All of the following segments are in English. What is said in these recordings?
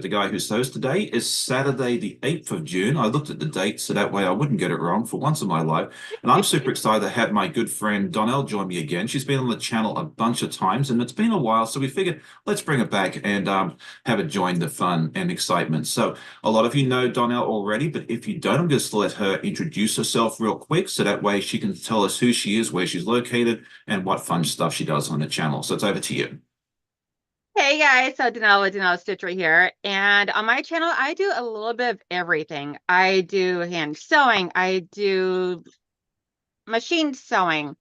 the guy who's host. Today is Saturday, the 8th of June. I looked at the date so that way I wouldn't get it wrong for once in my life. And I'm super excited to have my good friend Donnell join me again. She's been on the channel a bunch of times and it's been a while, so we figured let's bring it back and have it join the fun and excitement. So a lot of you know Donnell already, but if you don't, I'm just to let her introduce herself real quick so that way she can tell us who she is, where she's located, and what fun stuff she does on the channel. So it's over to you. Hey guys, so Donnell with Donnell Stitcher here. And on my channel, I do a little bit of everything. I do hand sewing, I do machine sewing.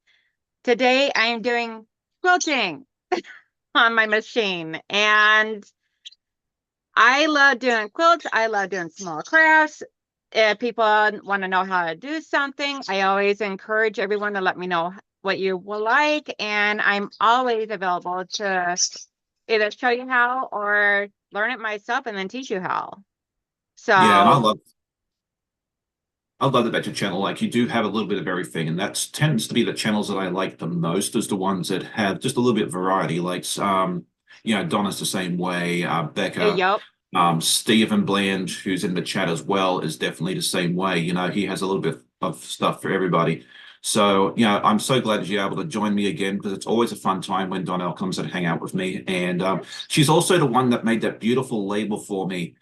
Today I am doing quilting on my machine. And I love doing quilts, I love doing small crafts. If people want to know how to do something, I always encourage everyone to let me know what you will like. And I'm always available to either show you how or learn it myself and then teach you how. Yeah, and I So, love I love about your channel. Like you do have a little bit of everything, and that tends to be the channels that I like the most, is the ones that have just a little bit of variety. Like Donna's the same way. Becca, yep. Stephen Bland, who's in the chat as well, is definitely the same way. He has a little bit of stuff for everybody. So, I'm so glad that you're able to join me again because it's always a fun time when Donnell comes and hang out with me. And she's also the one that made that beautiful label for me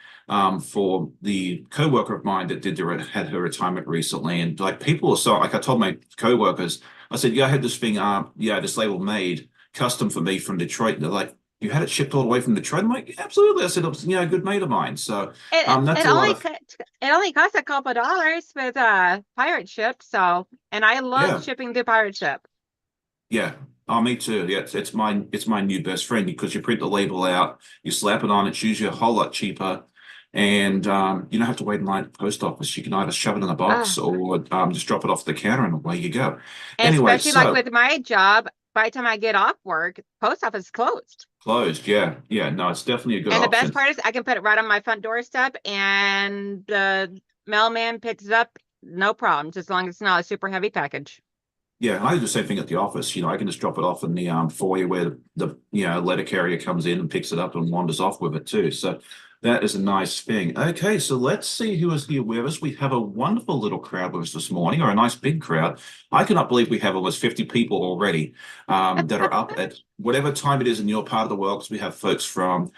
for the co-worker of mine that had her retirement recently. And like people were so like I told my co-workers, I said, yeah, I had this thing, this label made custom for me from Detroit. And they're like, you had it shipped all the way from Detroit? I'm like, yeah, absolutely. I said, it was, a good mate of mine. So that's It a lot only of, it only costs a couple of dollars with pirate ship. So, and I love yeah, shipping through pirate ship. yeah. Oh, me too. Yeah, it's my new best friend because you print the label out, you slap it on, it's usually a whole lot cheaper. And you don't have to wait in line at the post office. You can either shove it in a box Ah, or just drop it off the counter and away you go. and Anyway, especially like so with my job, by the time I get off work, post office is closed. closed. Yeah, yeah. No, it's definitely a good And the best option. part is I can put it right on my front doorstep and the mailman picks it up, no problem, just as long as it's not a super heavy package. Yeah, and I do the same thing at the office. I can just drop it off in the foyer where the letter carrier comes in and picks it up and wanders off with it too. So that is a nice thing. Okay, so let's see who is here with us. We have a wonderful little crowd with us this morning, or a nice big crowd. I cannot believe we have almost 50 people already that are up at whatever time it is in your part of the world, because we have folks from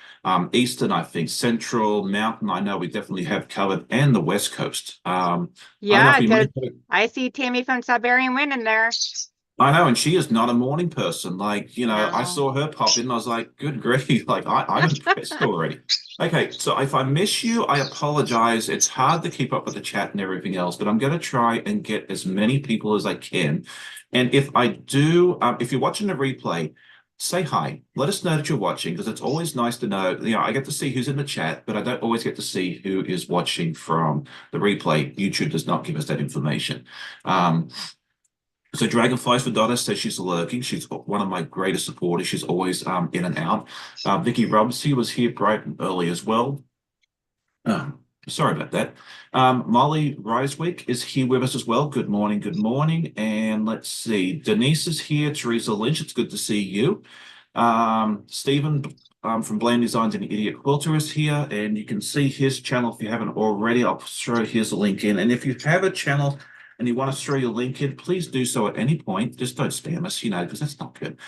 Eastern, I think, Central, Mountain. I know we definitely have covered, and the West Coast. I don't know if Yeah, we because may. I see Tammy from Siberian Wind in there. I know, and she is not a morning person. Like, I No. saw her pop in and I was like, good grief, like I'm impressed already. Okay, so if I miss you, I apologize. It's hard to keep up with the chat and everything else, but I'm going to try and get as many people as I can. And if I do, if you're watching the replay, say hi. Let us know that you're watching because it's always nice to know. I get to see who's in the chat, but I don't always get to see who is watching from the replay. YouTube does not give us that information. So Dragonflies for Donna says she's lurking. She's one of my greatest supporters. She's always in and out. Vicky Robsey was here bright and early as well. Sorry about that. Molly Risewick is here with us as well. Good morning, good morning. And let's see, Denise is here. Teresa Lynch, it's good to see you. Stephen from Bland Designs and Idiot Quilter is here, and you can see his channel if you haven't already. I'll throw his link in. And if you have a channel and you want to throw your link in, please do so at any point. Just don't spam us, because that's not good.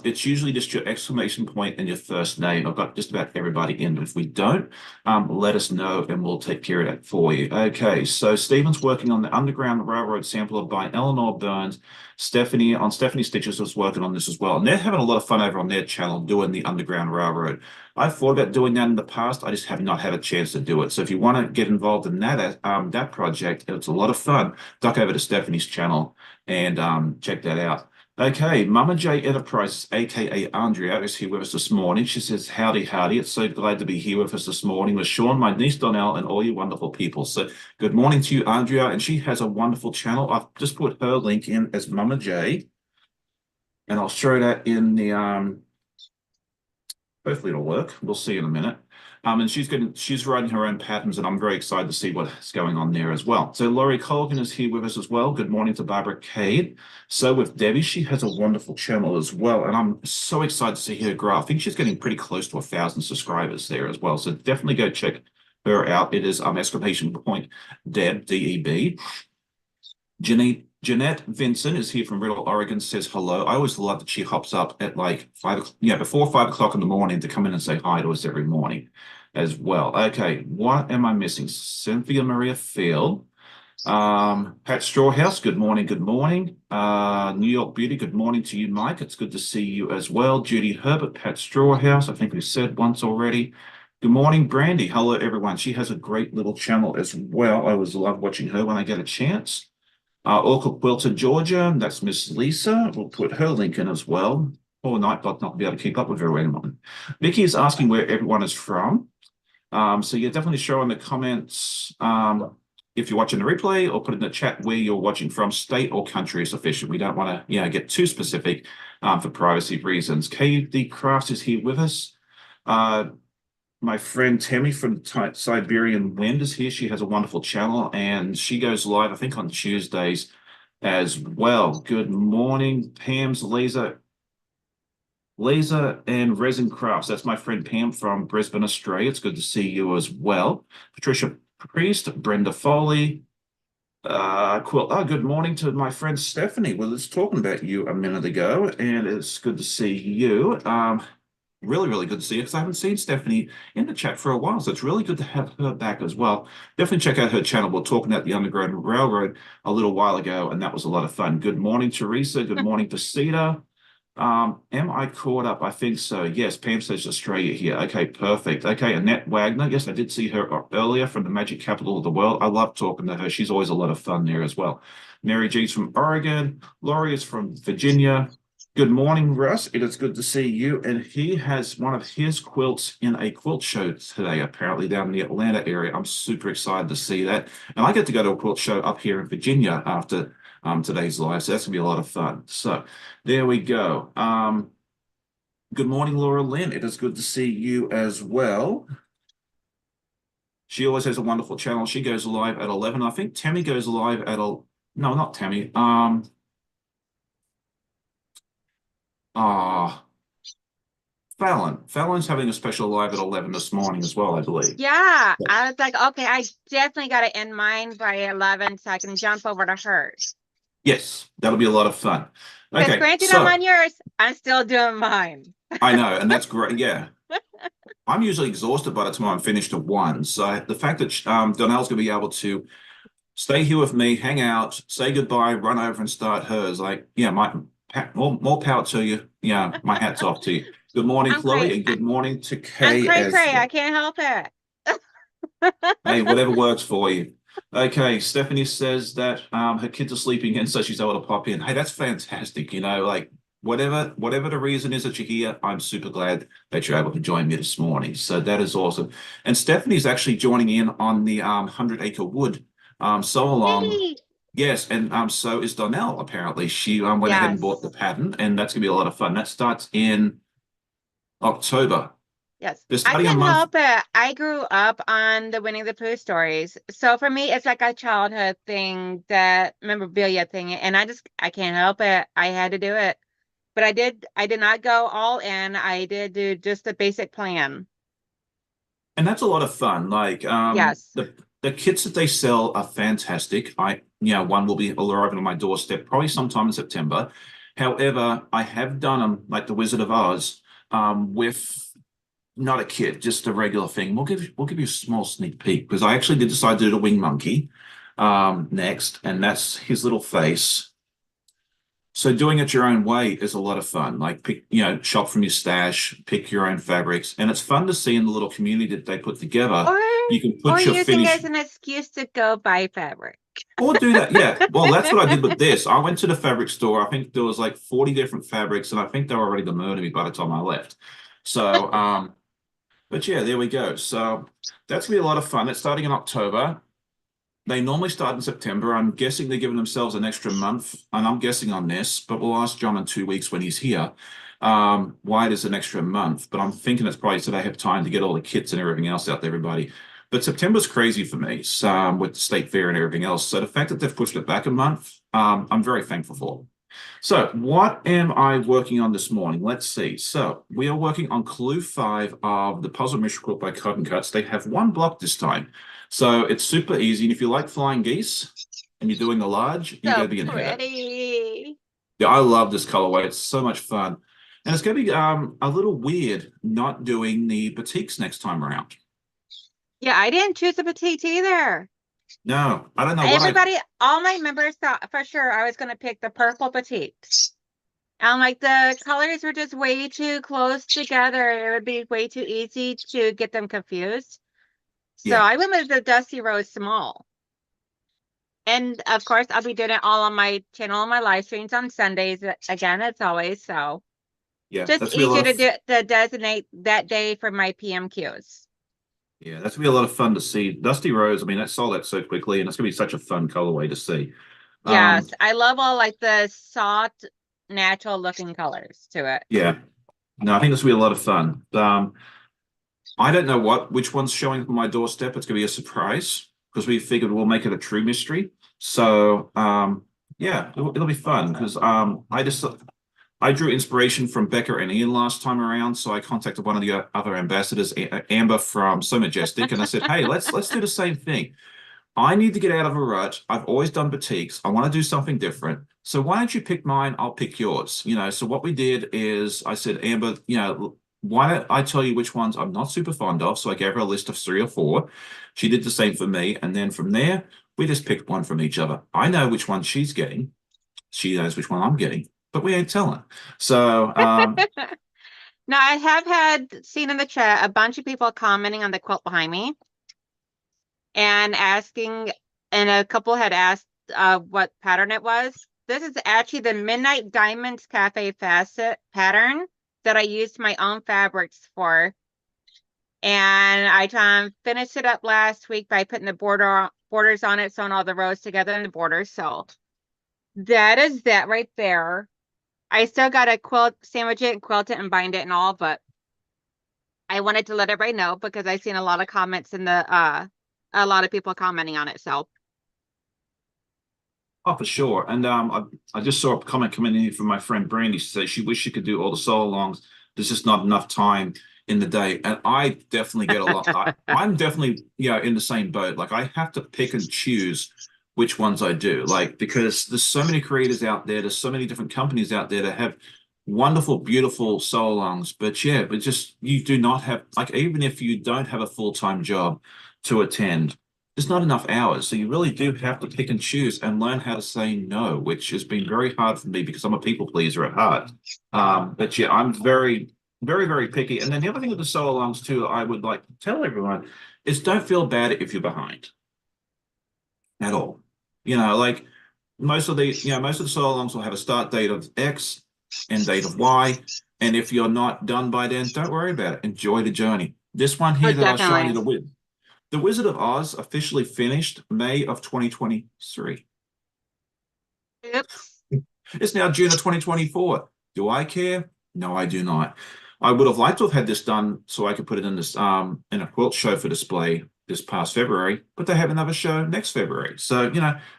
It's usually just your exclamation point and your first name. I've got just about everybody in. If we don't, let us know and we'll take care of that for you. Okay, so Stephen's working on the Underground Railroad sampler by Eleanor Burns. Stephanie Stitches was working on this as well. And they're having a lot of fun over on their channel doing the Underground Railroad. I've thought about doing that in the past. I just have not had a chance to do it. So if you want to get involved in that project, it's a lot of fun. Duck over to Stephanie's channel and check that out. Okay, Mama J Enterprises, aka Andrea, is here with us this morning. She says, howdy, howdy. It's so glad to be here with us this morning with Sean, my niece Donnell, and all you wonderful people. So good morning to you, Andrea. And she has a wonderful channel. I've just put her link in as Mama J. And I'll show that in the hopefully it'll work. We'll see in a minute. And she's writing her own patterns, and I'm very excited to see what's going on there as well. So Laurie Colgan is here with us as well. Good morning to Barbara Cade. So with Debbie, she has a wonderful channel as well, and I'm so excited to see her grow. I think she's getting pretty close to 1,000 subscribers there as well. So definitely go check her out. It is exclamation point Deb DEB. Jeanette Vincent is here from Riddle, Oregon, says hello. I always love that she hops up at like before 5 o'clock in the morning to come in and say hi to us every morning as well. Okay, what am I missing? Cynthia Maria Field. Pat Strawhouse, good morning, good morning. New York Beauty, good morning to you, Mike. It's good to see you as well. Judy Herbert, Pat Strawhouse, I think we said once already. Good morning, Brandy. Hello, everyone. She has a great little channel as well. I always love watching her when I get a chance. Orca Quilter, Georgia, that's Miss Lisa. We'll put her link in as well. Poor Nightbot not be able to keep up with her anymore. Vicky is asking where everyone is from. So yeah, definitely show in the comments if you're watching the replay, or put in the chat where you're watching from. State or country is sufficient. We don't want to get too specific for privacy reasons. KD Crafts is here with us. My friend Tammy from Siberian Wind is here. She has a wonderful channel, and she goes live, I think, on Tuesdays as well. Good morning, Pam's Laser and Resin Crafts. That's my friend Pam from Brisbane, Australia. It's good to see you as well. Patricia Priest, Brenda Foley. Good morning to my friend Stephanie. Well, let's talking about you a minute ago, and it's good to see you. Really, really good to see you, because I haven't seen Stephanie in the chat for a while, so it's really good to have her back as well. Definitely check out her channel. We're talking about the Underground Railroad a little while ago, and that was a lot of fun. Good morning, Teresa. Good morning, Pasita. Am I caught up? I think so. Yes, Pam says Australia here. Okay, perfect. Okay, Annette Wagner. Yes, I did see her earlier from the Magic Capital of the World. I love talking to her. She's always a lot of fun there as well. Mary G's from Oregon. Laurie is from Virginia. Good morning, Russ. It is good to see you. And he has one of his quilts in a quilt show today, apparently down in the Atlanta area. I'm super excited to see that. And I get to go to a quilt show up here in Virginia after today's live, so that's gonna be a lot of fun. So there we go. Good morning, Laura Lynn. It is good to see you as well. She always has a wonderful channel. She goes live at 11. I think Tammy goes live at no, not Tammy. Fallon's having a special live at 11 this morning as well, I believe. Yeah, I was like, okay, I definitely got to end mine by 11 so I can jump over to hers. Yes, that'll be a lot of fun. Because Okay, granted, so I'm on yours, I'm still doing mine. I know, and that's great. Yeah. I'm usually exhausted by the time I'm finished at 1. So the fact that Donnell's going to be able to stay here with me, hang out, say goodbye, run over and start hers, like, yeah, more power to you. Yeah, my hat's off to you. Good morning, Chloe, and good morning to Kay. I'm cray. I can't help it. Hey, whatever works for you. Okay, Stephanie says that her kids are sleeping in, so she's able to pop in. Hey, that's fantastic. Like whatever the reason is that you're here, I'm super glad that you're able to join me this morning. So that is awesome. And Stephanie's actually joining in on the 100 Acre Wood sew along. Yay. Yes, and so is Donnell. Apparently, she went ahead and bought the pattern, and that's gonna be a lot of fun. That starts in October. Yes, I can't help it. I grew up on the Winnie the Pooh stories. So for me, it's like a childhood thing, that memorabilia thing. And I can't help it. I had to do it. But I did not go all in. I did do just the basic plan. And that's a lot of fun. Like Yes. the kits that they sell are fantastic. One will be arriving on my doorstep probably sometime in September. However, I have done them like the Wizard of Oz with not a kit, just a regular thing. We'll give you a small sneak peek, because I actually did decide to do the wing monkey next, and that's his little face. So doing it your own way is a lot of fun. Like shop from your stash, pick your own fabrics, and it's fun to see in the little community that they put together. You can put your using it as an excuse to go buy fabric. Or do that, yeah. Well, that's what I did with this. I went to the fabric store. I think there was like 40 different fabrics, and I think they were ready to murder me by the time I left. So, but yeah, there we go. So that's gonna be a lot of fun. It's starting in October. They normally start in September. I'm guessing they're giving themselves an extra month, and I'm guessing on this, but we'll ask John in 2 weeks when he's here. Why there's an extra month, but I'm thinking it's probably so they have time to get all the kits and everything else out to everybody. But September's crazy for me, so, with the state fair and everything else. So the fact that they've pushed it back a month, I'm very thankful for. So, what am I working on this morning? Let's see. So, we are working on clue 5 of the Puzzle Mystery Quilt by Cotton Cuts. They have one block this time. So, it's super easy. And if you like flying geese and you're doing the large, you're So going to be in heaven. pretty. Yeah, I love this colorway. It's so much fun. And it's going to be a little weird not doing the batiks next time around. Yeah, I didn't choose a petite either. No, I don't know what I. Everybody, all my members thought for sure I was going to pick the purple petite. And like the colors were just way too close together. It would be way too easy to get them confused. So Yeah, I went with the Dusty Rose Small. And of course, I'll be doing it all on my channel, on my live streams on Sundays again, as always. So yeah, just that's gonna be a easier lot to of. do to designate that day for my PMQs. Yeah, that's gonna be a lot of fun to see. Dusty Rose. I mean, that sold out so quickly, and it's gonna be such a fun colorway to see. Um, Yes, I love all like the soft, natural looking colors to it. yeah, no, I think this will be a lot of fun. I don't know which one's showing up on my doorstep. It's gonna be a surprise because we figured we'll make it a true mystery. So, yeah, it'll be fun because I drew inspiration from Becca and Ian last time around, so I contacted one of the other ambassadors, Amber from So Majestic, and I said, "Hey, let's do the same thing. I need to get out of a rut. I've always done batiks. I want to do something different. So why don't you pick mine? I'll pick yours." So what we did is I said, Amber, why don't I tell you which ones I'm not super fond of? So I gave her a list of 3 or 4. She did the same for me. And then from there, we just picked one from each other. I know which one she's getting. She knows which one I'm getting, but we ain't telling. So, Now I have had seen in the chat a bunch of people commenting on the quilt behind me and asking, and a couple had asked what pattern it was. This is actually the Midnight Diamonds Cafe Facet pattern that I used my own fabrics for. And I finished it up last week by putting the borders on it, sewing all the rows together in the borders. So that is that right there. I still got to sandwich it, quilt it, and bind it and all, but I wanted to let everybody know because I've seen a lot of comments in a lot of people commenting on it. So oh, for sure. And I just saw a comment coming in from my friend Brandy. She said she wished she could do all the solo longs. There's just not enough time in the day. And I definitely get a lot. I'm definitely, in the same boat. Like I have to pick and choose which ones I do. Like, because there's so many creators out there, there's so many different companies out there that have wonderful, beautiful solo longs. But yeah, but just you do not have, like, even if you don't have a full-time job to attend, there's not enough hours. So you really do have to pick and choose and learn how to say no, which has been very hard for me because I'm a people pleaser at heart. But yeah, I'm very, very, very picky. And then the other thing with the solo longs too, I would like to tell everyone is don't feel bad if you're behind at all. Like most of the solo longs will have a start date of X, end date of Y. And if you're not done by then, don't worry about it. Enjoy the journey. This one oh, here that I was showing you, definitely. the Wizard of Oz officially finished May of 2023. Oops. It's now June of 2024. Do I care? No, I do not. I would have liked to have had this done so I could put it in a quilt show for display this past February, but they have another show next February. So,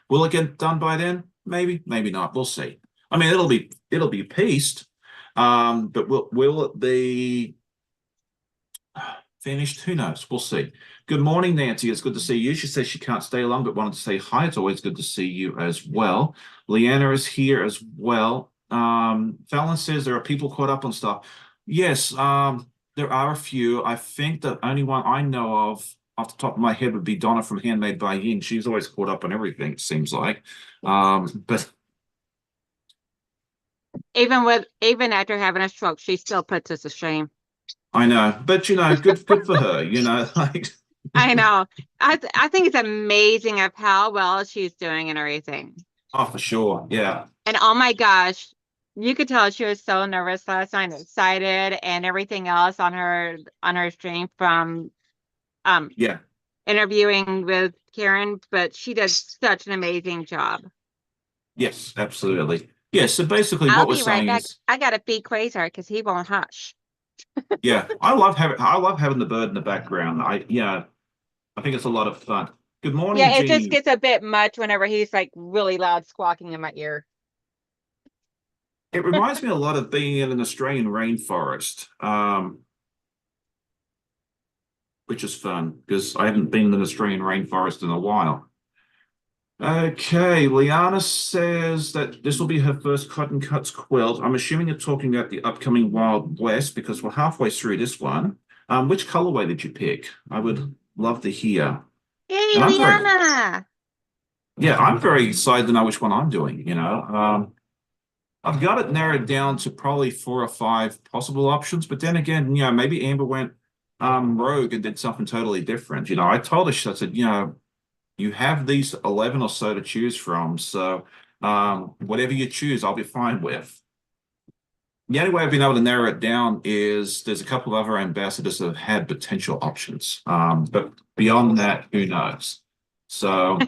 will it get done by then? Maybe, maybe not. We'll see. I mean, it'll be pieced. But will it be finished? Who knows? We'll see. Good morning, Nancy. It's good to see you. She says she can't stay long, but wanted to say hi. It's always good to see you as well. Leanna is here as well. Fallon says there are people caught up on stuff. Yes, there are a few. I think the only one I know of off the top of my head would be Donna from Handmade by Ying. She's always caught up on everything, it seems like. But Even after having a stroke, she still puts us to shame. I know. But good for her, like I know. I think it's amazing of how well she's doing and everything. oh, for sure. Yeah. And oh my gosh, you could tell she was so nervous last night, excited, and everything else on her stream from um Yeah. interviewing with Karen. But she does such an amazing job. Yes, absolutely. Yeah, so basically I'll what we're be right saying back. is, I gotta feed Quasar because he won't hush. yeah, I love having the bird in the background. I think it's a lot of fun. Good morning, Yeah, it just Jeannie. gets a bit much whenever he's like really loud squawking in my ear. It reminds me a lot of being in an Australian rainforest, which is fun because I haven't been in an Australian rainforest in a while. Okay, Liana says that this will be her first cotton cuts quilt. I'm assuming you're talking about the upcoming Wild West because we're halfway through this one. Which colorway did you pick? I would love to hear. Hey, And Liana. I'm very excited to know which one I'm doing, I've got it narrowed down to probably 4 or 5 possible options, but then again, maybe Amber went rogue and did something totally different. I told her, I said, you have these 11 or so to choose from, so whatever you choose, I'll be fine with. The only way I've been able to narrow it down is there's a couple of other ambassadors that have had potential options. But beyond that, who knows? So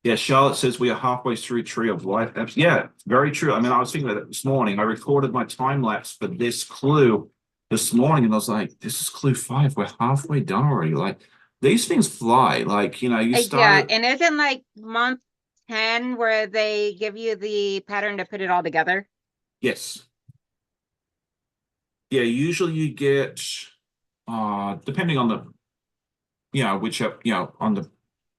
yeah, Charlotte says we are halfway through Tree of Life. Yeah, very true. I mean, I was thinking about it this morning. I recorded my time lapse for this clue this morning, and I was like, "This is clue 5. We're halfway done already." Like these things fly. Like you Yeah, started. and isn't like month 10 where they give you the pattern to put it all together? Yes, yeah. Usually you get, depending on the, which on the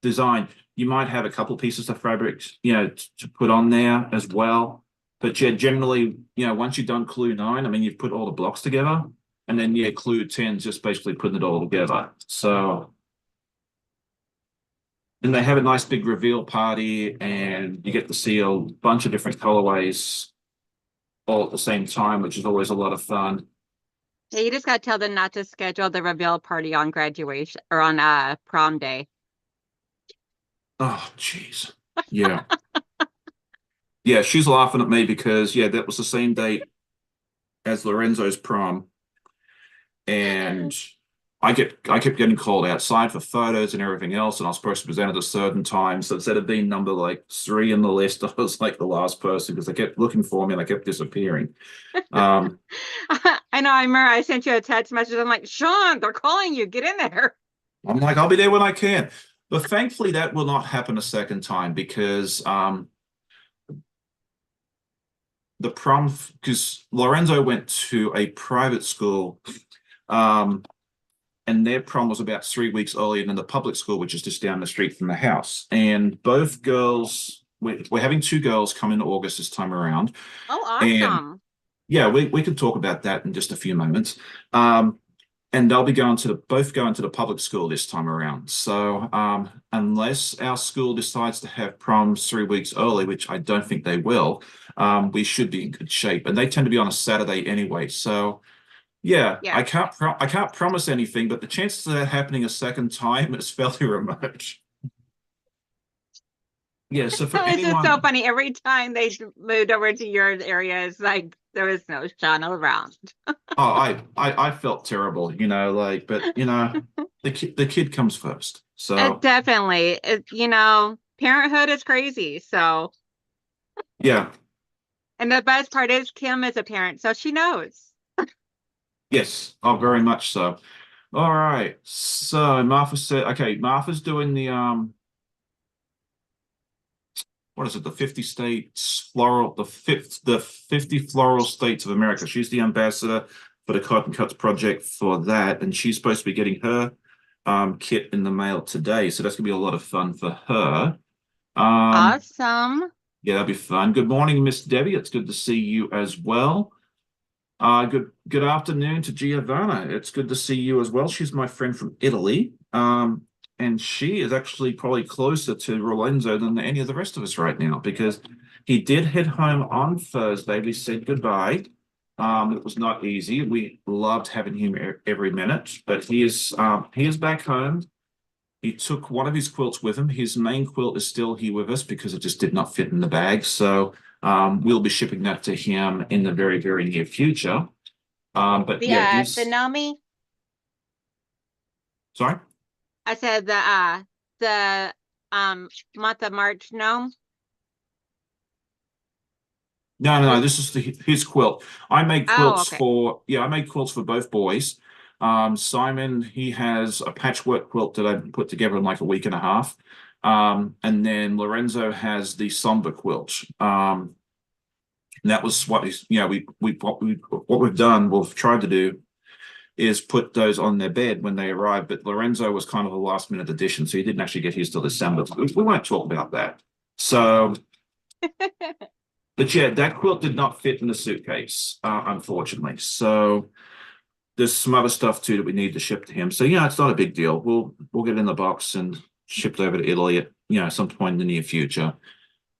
design, you might have a couple pieces of fabric, to put on there as well. But yeah, generally, once you've done clue 9, I mean, you've put all the blocks together, and then yeah, clue 10 is just basically putting it all together. So, and they have a nice big reveal party, and you get to see a bunch of different colorways all at the same time, which is always a lot of fun. Yeah, you just gotta tell them not to schedule the reveal party on graduation or on prom day. Oh, jeez. Yeah. Yeah, she's laughing at me because yeah, that was the same date as Lorenzo's prom, and I kept getting called outside for photos and everything else, and I was supposed to present at a certain time. So instead of being number like 3 in the list, I was like the last person because they kept looking for me and I kept disappearing. Um, I know, I remember I sent you a text message. I'm like, Sean, they're calling you. Get in there. I'm like, I'll be there when I can. But thankfully, that will not happen a second time because the prom, because Lorenzo went to a private school. Um, and their prom was about 3 weeks earlier than the public school, which is just down the street from the house. And both girls, we're having 2 girls come in August this time around. Oh, And awesome. yeah, we can talk about that in just a few moments. Um, and they'll be going to both going to the public school this time around. So unless our school decides to have proms 3 weeks early, which I don't think they will, we should be in good shape. And they tend to be on a Saturday anyway. So yeah, Yeah. I can't promise anything, but the chances of that happening a second time is fairly remote. Yeah, so for It's just so anyone, funny. Every time they moved over to your area, it's like there was no Sean around. I felt terrible, like, but the kid comes first. So Definitely. Parenthood is crazy. So, yeah, and the best part is Kim is a parent, so she knows. yes, oh, very much so. All right, so Martha said, okay, Martha's doing the what is it, the 50 states floral, the 50 floral states of America. She's the ambassador for the Cotton Cuts Project for that, and she's supposed to be getting her kit in the mail today. So that's gonna be a lot of fun for her. Um, Awesome. yeah, that'll be fun. Good morning, Miss Debbie. It's good to see you as well. Good afternoon to Giovanna. It's good to see you as well. She's my friend from Italy. And she is actually probably closer to Rolenzo than any of the rest of us right now because he did head home on Thursday. We said goodbye. It was not easy. We loved having him every minute, but he is back home. He took one of his quilts with him. His main quilt is still here with us because it just did not fit in the bag. So we'll be shipping that to him in the very, very near future. But yeah, The Nomi, sorry. I said the month of March gnome. No, no, no. This, This is his quilt. I made oh, quilts okay. for, yeah, I made quilts for both boys. Simon, he has a patchwork quilt that I put together in like a week and a half. And then Lorenzo has the somber quilt. And that was what he's, you know, what we've done, we've tried to do is put those on their bed when they arrive. But Lorenzo was kind of a last minute addition, so he didn't actually get his till December. We won't talk about that. So, but yeah, that quilt did not fit in the suitcase, unfortunately. So there's some other stuff too that we need to ship to him. So yeah, it's not a big deal. We'll get it in the box and shipped over to Italy at some point in the near future.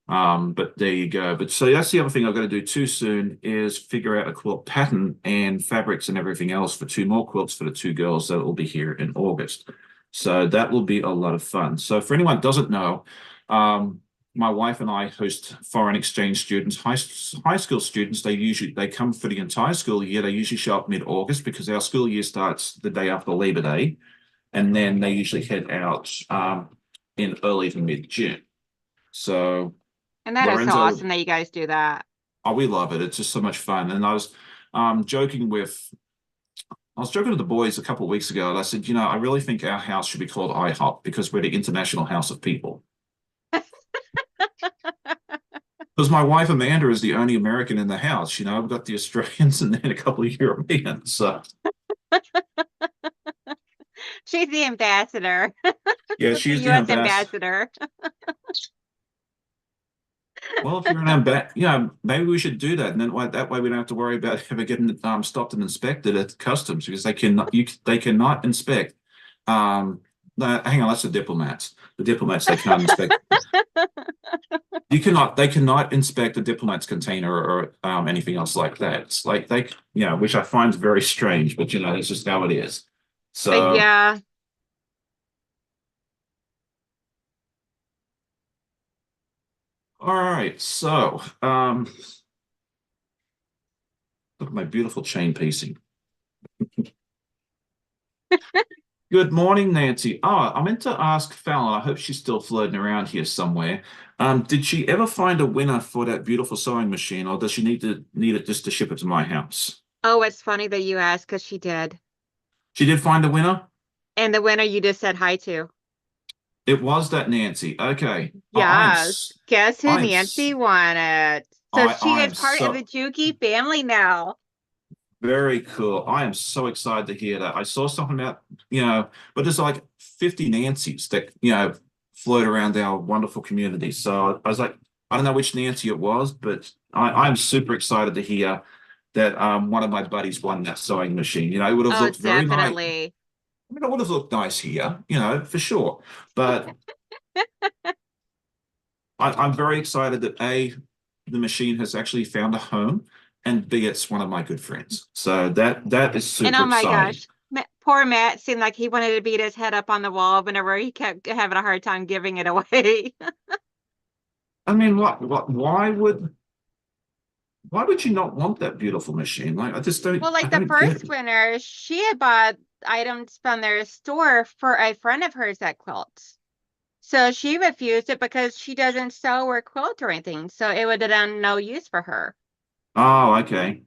But there you go. But so that's the other thing I've got to do too soon is figure out a quilt pattern and fabrics and everything else for two more quilts for the two girls that will be here in August. So that will be a lot of fun. So for anyone who doesn't know, um, my wife and I host foreign exchange students, high school students. They come for the entire school year. They usually show up mid-August because our school year starts the day after Labor Day, and then they usually head out in early to mid-June. So And that is so Lorenzo, awesome that you guys do that. oh, we love it. It's just so much fun. And joking with, I was joking with the boys a couple of weeks ago, and I said, I really think our house should be called IHOP because we're the International House of People. Because my wife Amanda is the only American in the house. We've got the Australians and then a couple of Europeans. So She's the ambassador, yeah, the she's the U.S. ambassador. ambassador. Well, if you're an ambassador, maybe we should do that, and then that way we don't have to worry about ever getting stopped and inspected at customs because they cannot inspect. No, hang on, that's the diplomats. The diplomats they can't inspect. They cannot inspect a diplomat's container or anything else like that. It's like which I find very strange, but it's just how it is. So, Yeah. all right. So, look at my beautiful chain piecing. Good morning, Nancy. Oh, I meant to ask Fallon. I hope she's still floating around here somewhere. Did she ever find a winner for that beautiful sewing machine, or does she need it just to ship it to my house? Oh, it's funny that you asked because she did. She did find a winner? And the winner you just said hi to. It was that Nancy. Okay. Yes. Guess who I'm Nancy wanted? So she I is am part of the so Juki family now. very cool. I am so excited to hear that. I saw something about, but there's like 50 Nancys that, float around our wonderful community. So I was like, I don't know which Nancy it was, but I'm super excited to hear that one of my buddies won that sewing machine. It would have Oh, looked very nice. definitely. I mean, it would have looked nice here, for sure. But I'm very excited that A, the machine has actually found a home, and B, it's one of my good friends. So that is And super oh my exciting. gosh, poor Matt seemed like he wanted to beat his head up on the wall whenever he kept having a hard time giving it away. I mean, why would you not want that beautiful machine? Like, Well, I like the don't get first it. winner, she had bought items from their store for a friend of hers that quilts. So she refused it because she doesn't sew or quilt or anything. So it would have done no use for her. Oh, okay.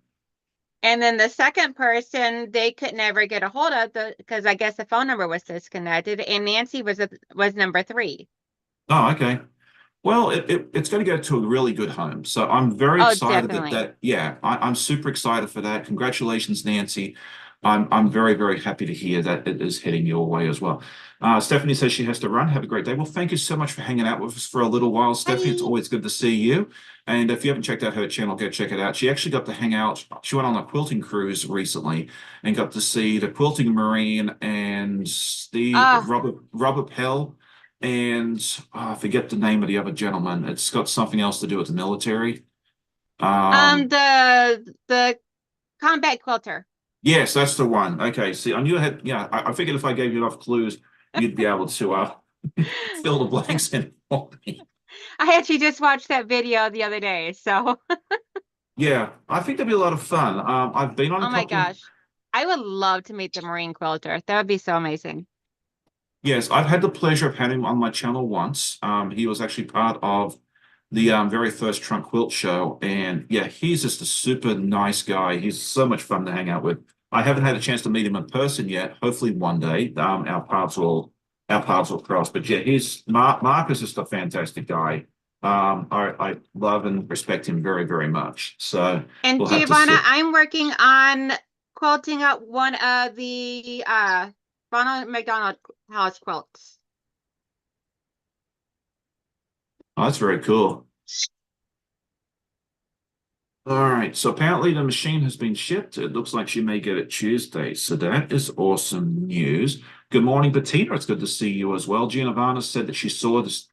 And then the second person, they could never get a hold of because I guess the phone number was disconnected. And Nancy was number three. Oh, okay. Well, it's going to go to a really good home. So I'm very Oh, excited definitely. yeah, I'm super excited for that. Congratulations, Nancy. I'm very, very happy to hear that it is heading your way as well. Stephanie says she has to run. Have a great day. Well, thank you so much for hanging out with us for a little while, Stephanie. It's Bye. always good to see you. And if you haven't checked out her channel, go check it out. She actually got to hang out. She went on a quilting cruise recently and got to see the quilting marine and Steve Oh, Robert Pell and I forget the name of the other gentleman. It's got something else to do with the military. Um, the combat quilter. yes, that's the one. Okay, see, I knew I had. Yeah, I figured if I gave you enough clues, you'd be able to fill the blanks in for me. I actually just watched that video the other day. So, Yeah, I think that'd be a lot of fun. I've been on a oh my couple of. gosh. I would love to meet the Marine quilter. That would be so amazing. Yes, I've had the pleasure of having him on my channel once. He was actually part of the very first trunk quilt show, and yeah, he's just a super nice guy. He's so much fun to hang out with. I haven't had a chance to meet him in person yet. Hopefully one day, our paths will cross. But yeah, he's Mark is just a fantastic guy. I love and respect him very, very much. So And we'll have to Giovanna, see. I'm working on quilting up one of the Ronald McDonald House quilts. Oh, that's very cool. All right, so apparently the machine has been shipped. It looks like she may get it Tuesday, so that is awesome news. Good morning, Bettina. It's good to see you as well. Giovanna said that she saw this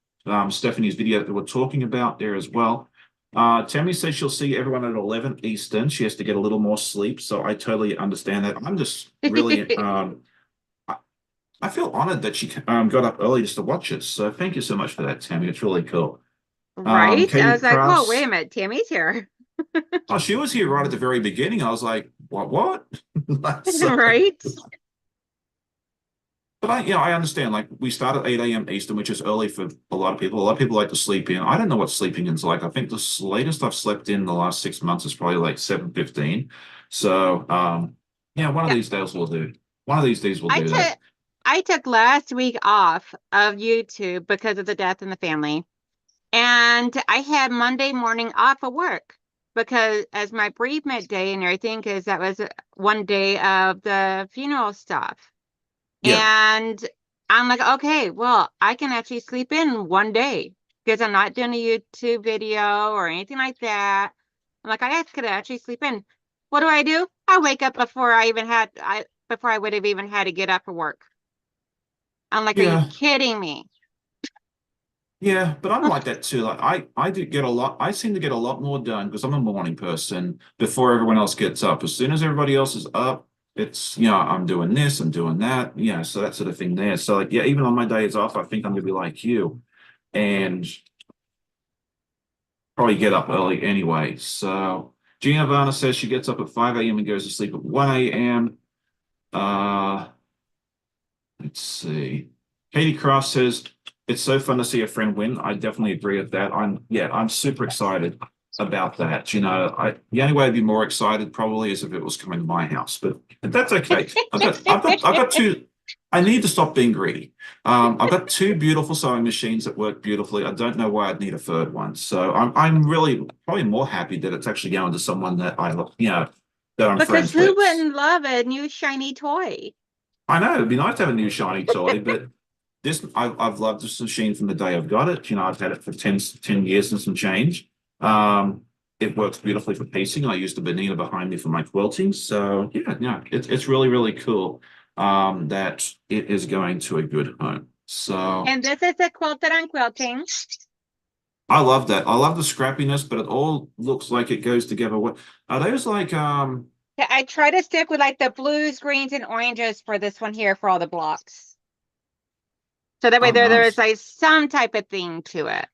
Stephanie's video that we're talking about there as well. Tammy says she'll see everyone at 11 Eastern. She has to get a little more sleep, so I totally understand that. I'm just really, I, I feel honored that she got up early just to watch it. So thank you so much for that, Tammy. It's really cool. Right? I Katie was like, whoa, wait Crafts. a minute, Tammy's here. Oh, she was here right at the very beginning. I was like, what? So, Right? but I understand. Like we start at 8 a.m. Eastern, which is early for a lot of people. A lot of people like to sleep in. I don't know what sleeping in's like. I think the latest I've slept in the last 6 months is probably like 7:15. So, yeah, one of Yeah. these days we'll do. One of these days we'll I do that. took I took last week off of YouTube because of the death in the family. And I had Monday morning off of work because as my bereavement day and everything, because that was one day of the funeral stuff. Yeah, And I'm like, okay, well, I can actually sleep in one day because I'm not doing a YouTube video or anything like that. I'm like, I could actually sleep in. What do? I wake up before I would have even had to get up for work. I'm like, are you yeah. kidding me? Yeah, but I'm like that too. Like I do get a lot. I seem to get a lot more done because I'm a morning person before everyone else gets up. As soon as everybody else is up, it's I'm doing this, I'm doing that. Yeah, so that sort of thing there. So like yeah, even on my days off, I think I'm gonna be like you and probably get up early anyway. So Giovanna says she gets up at 5 a.m. and goes to sleep at 1 a.m. Uh Let's see. Katie Cross says it's so fun to see a friend win. I definitely agree with that. I'm super excited about that. The only way I'd be more excited probably is if it was coming to my house, but that's okay. I've got two. I need to stop being greedy. I've got two beautiful sewing machines that work beautifully. I don't know why I'd need a third one. So I'm really probably more happy that it's actually going to someone that that I'm Because friends who with. wouldn't love a new shiny toy? I know it'd be nice to have a new shiny toy, but I've loved this machine from the day I've got it. I've had it for 10 years and some change. Um, it works beautifully for piecing. I use the Benina behind me for my quilting. So yeah, it's really, really cool that it is going to a good home. So And this is a quilt that I'm quilting. I love that. I love the scrappiness, but it all looks like it goes together. What are those like Yeah, I try to stick with like the blues, greens, and oranges for this one here for all the blocks. So that way oh there's nice. like some type of thing to it.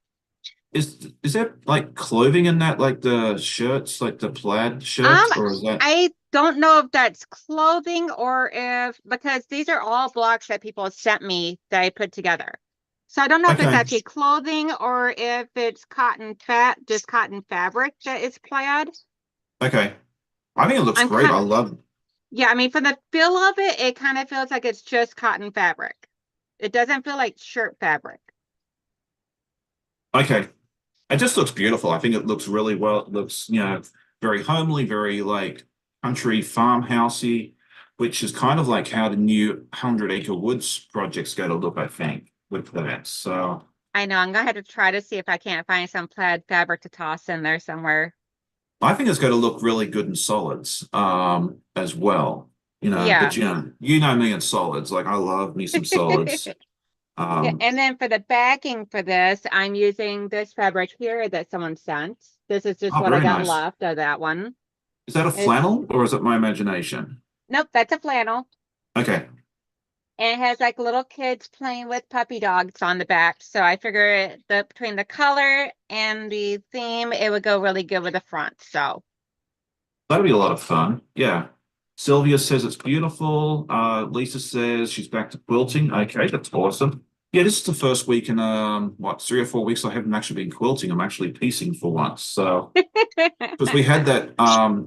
Is there like clothing in that, like the shirts, like the plaid Um, shirts, or is that I don't know if that's clothing or if because these are all blocks that people sent me that I put together. So I don't know if it's okay? actually clothing or if it's just cotton fabric that is plaid. Okay. I think it looks I'm great. kind I love Yeah, I mean, from the feel of it, it kind of feels like it's just cotton fabric. It doesn't feel like shirt fabric. Okay. It just looks beautiful. I think it looks really well. It looks, very homely, very like country farmhousey, which is kind of like how the new Hundred Acre Woods project's going to look, I think, with that. So I know I'm gonna have to try to see if I can't find some plaid fabric to toss in there somewhere. I think it's going to look really good in solids, as well. But Yeah. you know me in solids. Like I love me some solids. Yeah, Um, and then for the backing for this, I'm using this fabric here that someone sent. This is just oh, what I very got nice. left of that one. Is that a It's flannel or is it my imagination? Nope, that's a flannel. Okay. And it has like little kids playing with puppy dogs on the back. So I figure between the color and the theme, it would go really good with the front. So That'll be a lot of fun. Yeah. Sylvia says it's beautiful. Lisa says she's back to quilting. Okay, that's awesome. Yeah, this is the first week in what, 3 or 4 weeks I haven't actually been quilting. I'm actually piecing for once. So because we had that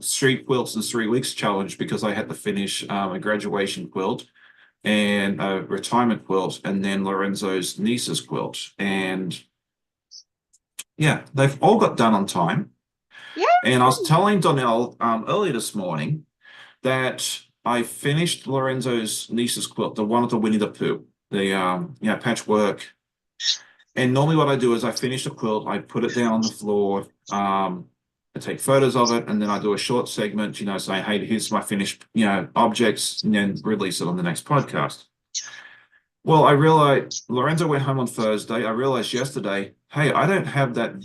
3 quilts in 3 weeks challenge because I had to finish a graduation quilt and a retirement quilt and then Lorenzo's niece's quilt. And yeah, they've all got done on time. Yeah. And I was telling Donnell earlier this morning that I finished Lorenzo's niece's quilt, the one with the Winnie the Pooh, the patchwork. And normally what I do is I finish the quilt, I put it down on the floor, I take photos of it, and then I do a short segment, saying, hey, here's my finished, objects, and then release it on the next podcast. Well, I realized Lorenzo went home on Thursday. I realized yesterday, hey, I don't have that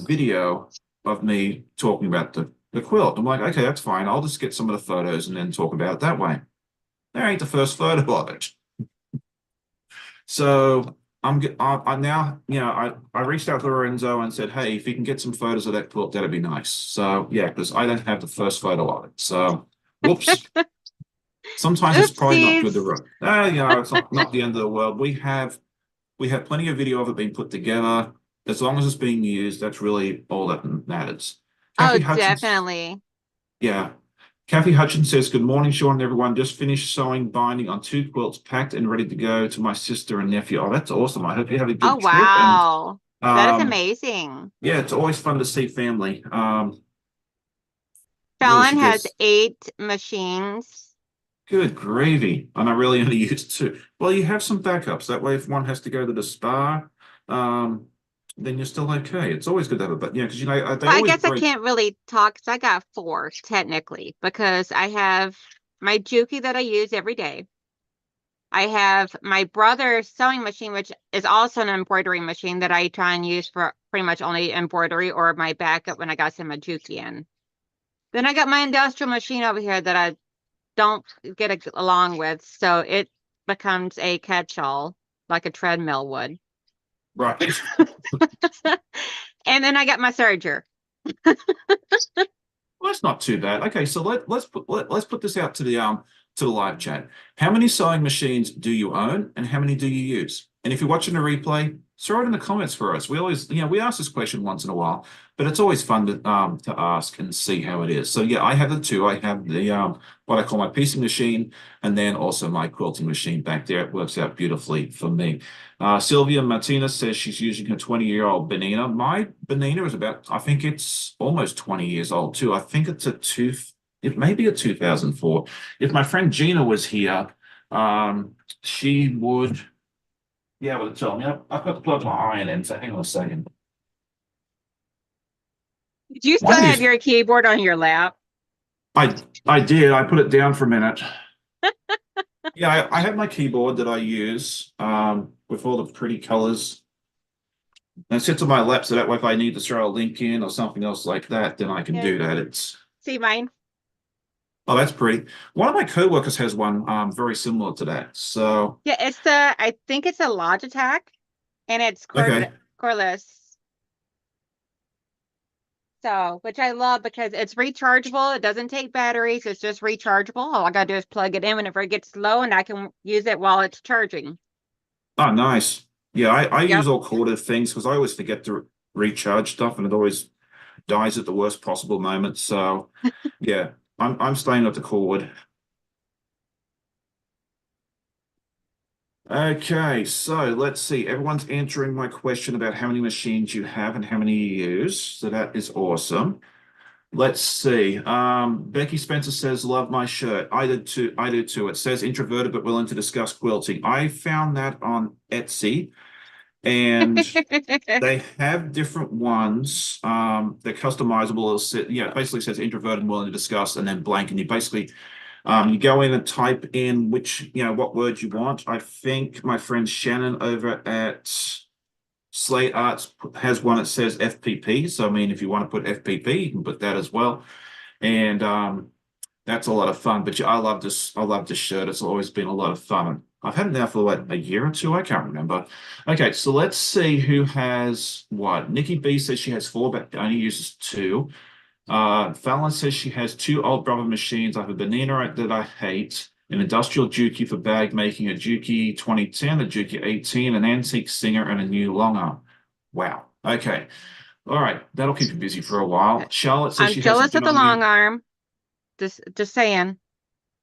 video of me talking about the quilt. I'm like, okay, that's fine. I'll just get some of the photos and then talk about it that way. There ain't the first photo of it. So I now, I reached out to Lorenzo and said, hey, if you can get some photos of that quilt, that'd be nice. So yeah, because I don't have the first photo of it. So whoops. Sometimes it's probably not good Oopsies. to run. It's not the end of the world. We have plenty of video of it being put together. As long as it's being used, that's really all that matters. Oh, Kathy Hutchins, definitely. yeah. Kathy Hutchins says, good morning, Sean and everyone. Just finished sewing binding on 2 quilts, packed and ready to go to my sister and nephew. Oh, that's awesome. I hope you have a Oh, good trip. And wow. That is um, amazing. yeah, it's always fun to see family. Really Fallon should get has 8 machines. good gravy. And I really only use two. Well, you have some backups. That way, if one has to go to the spa, um, then you're still okay. It's always good to have a, but yeah, because they Well, I always guess I break. can't really talk 'cause I got 4 technically because I have my Juki that I use every day. I have my brother's sewing machine, which is also an embroidery machine that I try and use for pretty much only embroidery or my backup when I got some Juki in. Then I got my industrial machine over here that I don't along with, so it becomes a catch-all like a treadmill would. Right. And then I got my serger. Well, that's not too bad. Okay, so let's put this out to the live chat. How many sewing machines do you own, and how many do you use? And if you're watching a replay, throw it in the comments for us. We always, we ask this question once in a while, but it's always fun to ask and see how it is. So yeah, I have the two. I have the what I call my piecing machine, and then also my quilting machine back there. It works out beautifully for me. Sylvia Martinez says she's using her 20-year-old Benina. My Benina is about, I think it's almost 20 years old too. I think it may be a 2004. If my friend Gina was here, she would, yeah, would tell me. I've got to plug my iron in, so hang on a second. Did you One still of have these, your keyboard on your lap? I I did. I put it down for a minute. Yeah, I have my keyboard that I use with all the pretty colors. And it sits on my lap, so that way if I need to throw a link in or something else like that, then I can Yeah. do that. It's See mine? Oh, that's pretty. One of my coworkers has one very similar to that. So Yeah, I think it's a Logitech and it's okay. cordless. So, which I love because it's rechargeable. It doesn't take batteries. It's just rechargeable. All I gotta do is plug it in whenever it gets low and I can use it while it's charging. Oh, nice. Yeah, I use Yep. all corded things because I always forget to recharge stuff and it always dies at the worst possible moment. So yeah, I'm staying with the cord. Okay, so let's see. Everyone's answering my question about how many machines you have and how many you use. So that is awesome. Let's see. Becky Spencer says, love my shirt. I did too. I do too. It says introverted but willing to discuss quilting. I found that on Etsy and they have different ones. They're customizable. It'll sit, yeah, it basically says introverted and willing to discuss and then blank. And you basically you go in and type in what words you want. I think my friend Shannon over at Slate Arts has one that says FPP. So I mean, if you want to put FPP, you can put that as well. And that's a lot of fun. But yeah, I love this. I love this shirt. It's always been a lot of fun. I've had it now for like a year or two. I can't remember. Okay, so let's see who has what. Nikki B says she has 4, but only uses 2. Fallon says she has 2 old brother machines. I have a Benina that I hate. an industrial Juki for bag making, a Juki 2010, a Juki 18, an antique Singer, and a new long arm. Wow. Okay. All right. That'll keep you busy for a while. Charlotte says I'm she has a jealous of the long Janami. arm. Just saying.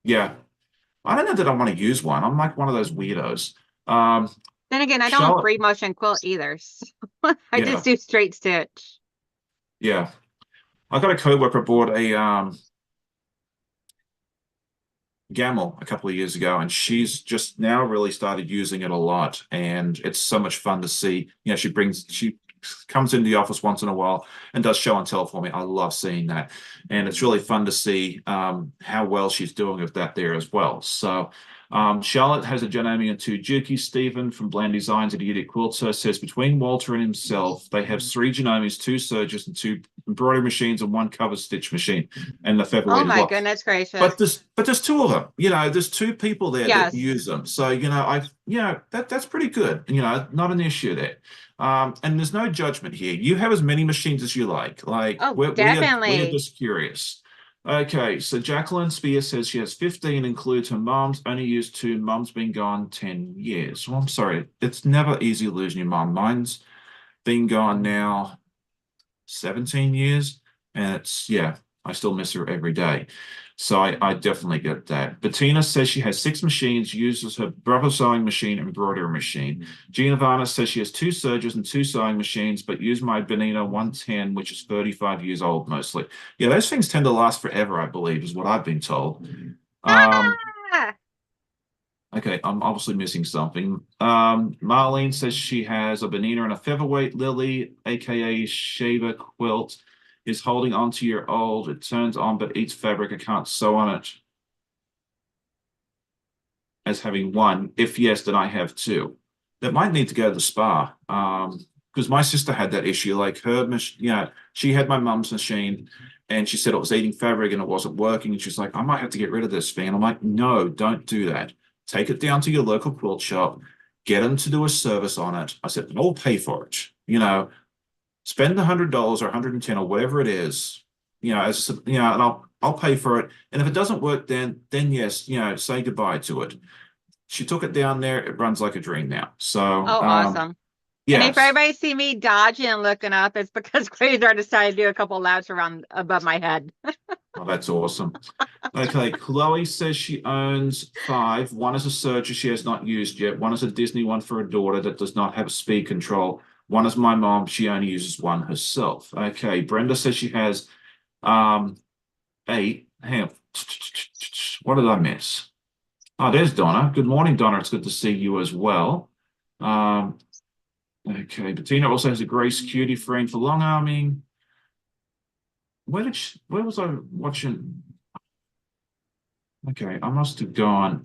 Yeah. I don't know that I want to use one. I'm like one of those weirdos. Um, Then again, I don't Charlotte, free motion quilt either. So I just yeah, do straight stitch. yeah. I got a coworker bought a Gamel a couple of years ago, and she's just now really started using it a lot, and it's so much fun to see. She comes into the office once in a while and does show and tell for me. I love seeing that, and it's really fun to see how well she's doing with that there as well. So. Charlotte has a Janami and two Juki. Stephen from Bland Designs at Idiot Quilter says between Walter and himself, they have three Janomis, two sergers, and two embroidery machines, and one cover stitch machine, and the Oh featherweight as my well. goodness But gracious. there's two of them. There's two people there that Yes. use them. So that's pretty good. Not an issue there. And there's no judgment here. You have as many machines as you like. Like Oh, we are definitely. just curious. Okay, so Jacqueline Spear says she has 15, includes her mom's, only used two. Mom's been gone 10 years. Well, I'm sorry. It's never easy losing your mom. Mine's been gone now 17 years. And yeah, I still miss her every day. So I definitely get that. Bettina says she has six machines, uses her brother's sewing machine and embroidery machine. Giovanna says she has two sergers and two sewing machines, but use my Benino 110, which is 35 years old mostly. Yeah, those things tend to last forever, I believe, is what I've been told. Um, Ah! Okay, I'm obviously missing something. Marlene says she has a Benina and a featherweight. Lily, aka Shaver Quilt, is holding on to your old. It turns on but eats fabric. I can't sew on it as having one. If yes, then I have two. That might need to go to the spa. Because my sister had that issue. Like her, she had my mum's machine, and she said it was eating fabric and it wasn't working. And she's like, I might have to get rid of this thing. I'm like, no, don't do that. Take it down to your local quilt shop, get them to do a service on it. I said, I'll pay for it. Spend $100 or 110 or whatever it is. And I'll pay for it. And if it doesn't work, then yes, say goodbye to it. She took it down there. It runs like a dream now. So, Oh, awesome. And if yes. everybody see me dodging and looking up, it's because Quasar decided to do a couple laps around above my head. Oh, that's awesome. Okay, Chloe says she owns five. One is a Searcher she has not used yet. One is a Disney one for her daughter that does not have speed control. One is my mom. She only uses one herself. Okay, Brenda says she has eight. Hang on. What did I miss? Oh, there's Donna. Good morning, Donna. It's good to see you as well. Um, okay, Bettina also has a Grace Cutie frame for long arming. Where was I watching? Okay, I must have gone.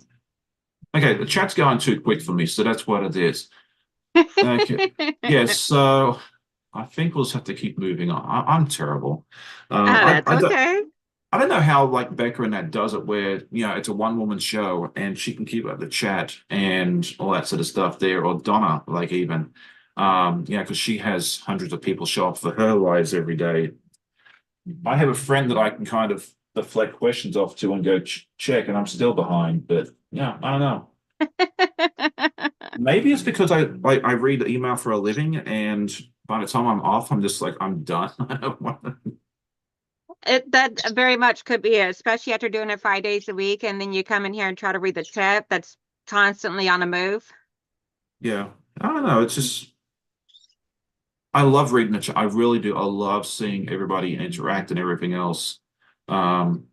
Okay, the chat's going too quick for me, so that's what it is. Okay. Yes, so I think we'll just have to keep moving on. I'm terrible. Oh, that's I okay. I don't know how like Becca and that does it where, it's a one-woman show and she can keep up the chat and all that sort of stuff there, or Donna, like even. Because she has hundreds of people show up for her lives every day. I have a friend that I can kind of deflect questions off to and go check, and I'm still behind. But yeah, I don't know. Maybe it's because I read email for a living, and by the time I'm off, I'm just like I'm done. I don't want to. That very much could be it, especially after doing it 5 days a week, and then you come in here and try to read the tip that's constantly on the move. Yeah, I don't know. It's just I love reading the chat. I really do. I love seeing everybody interact and everything else. Um,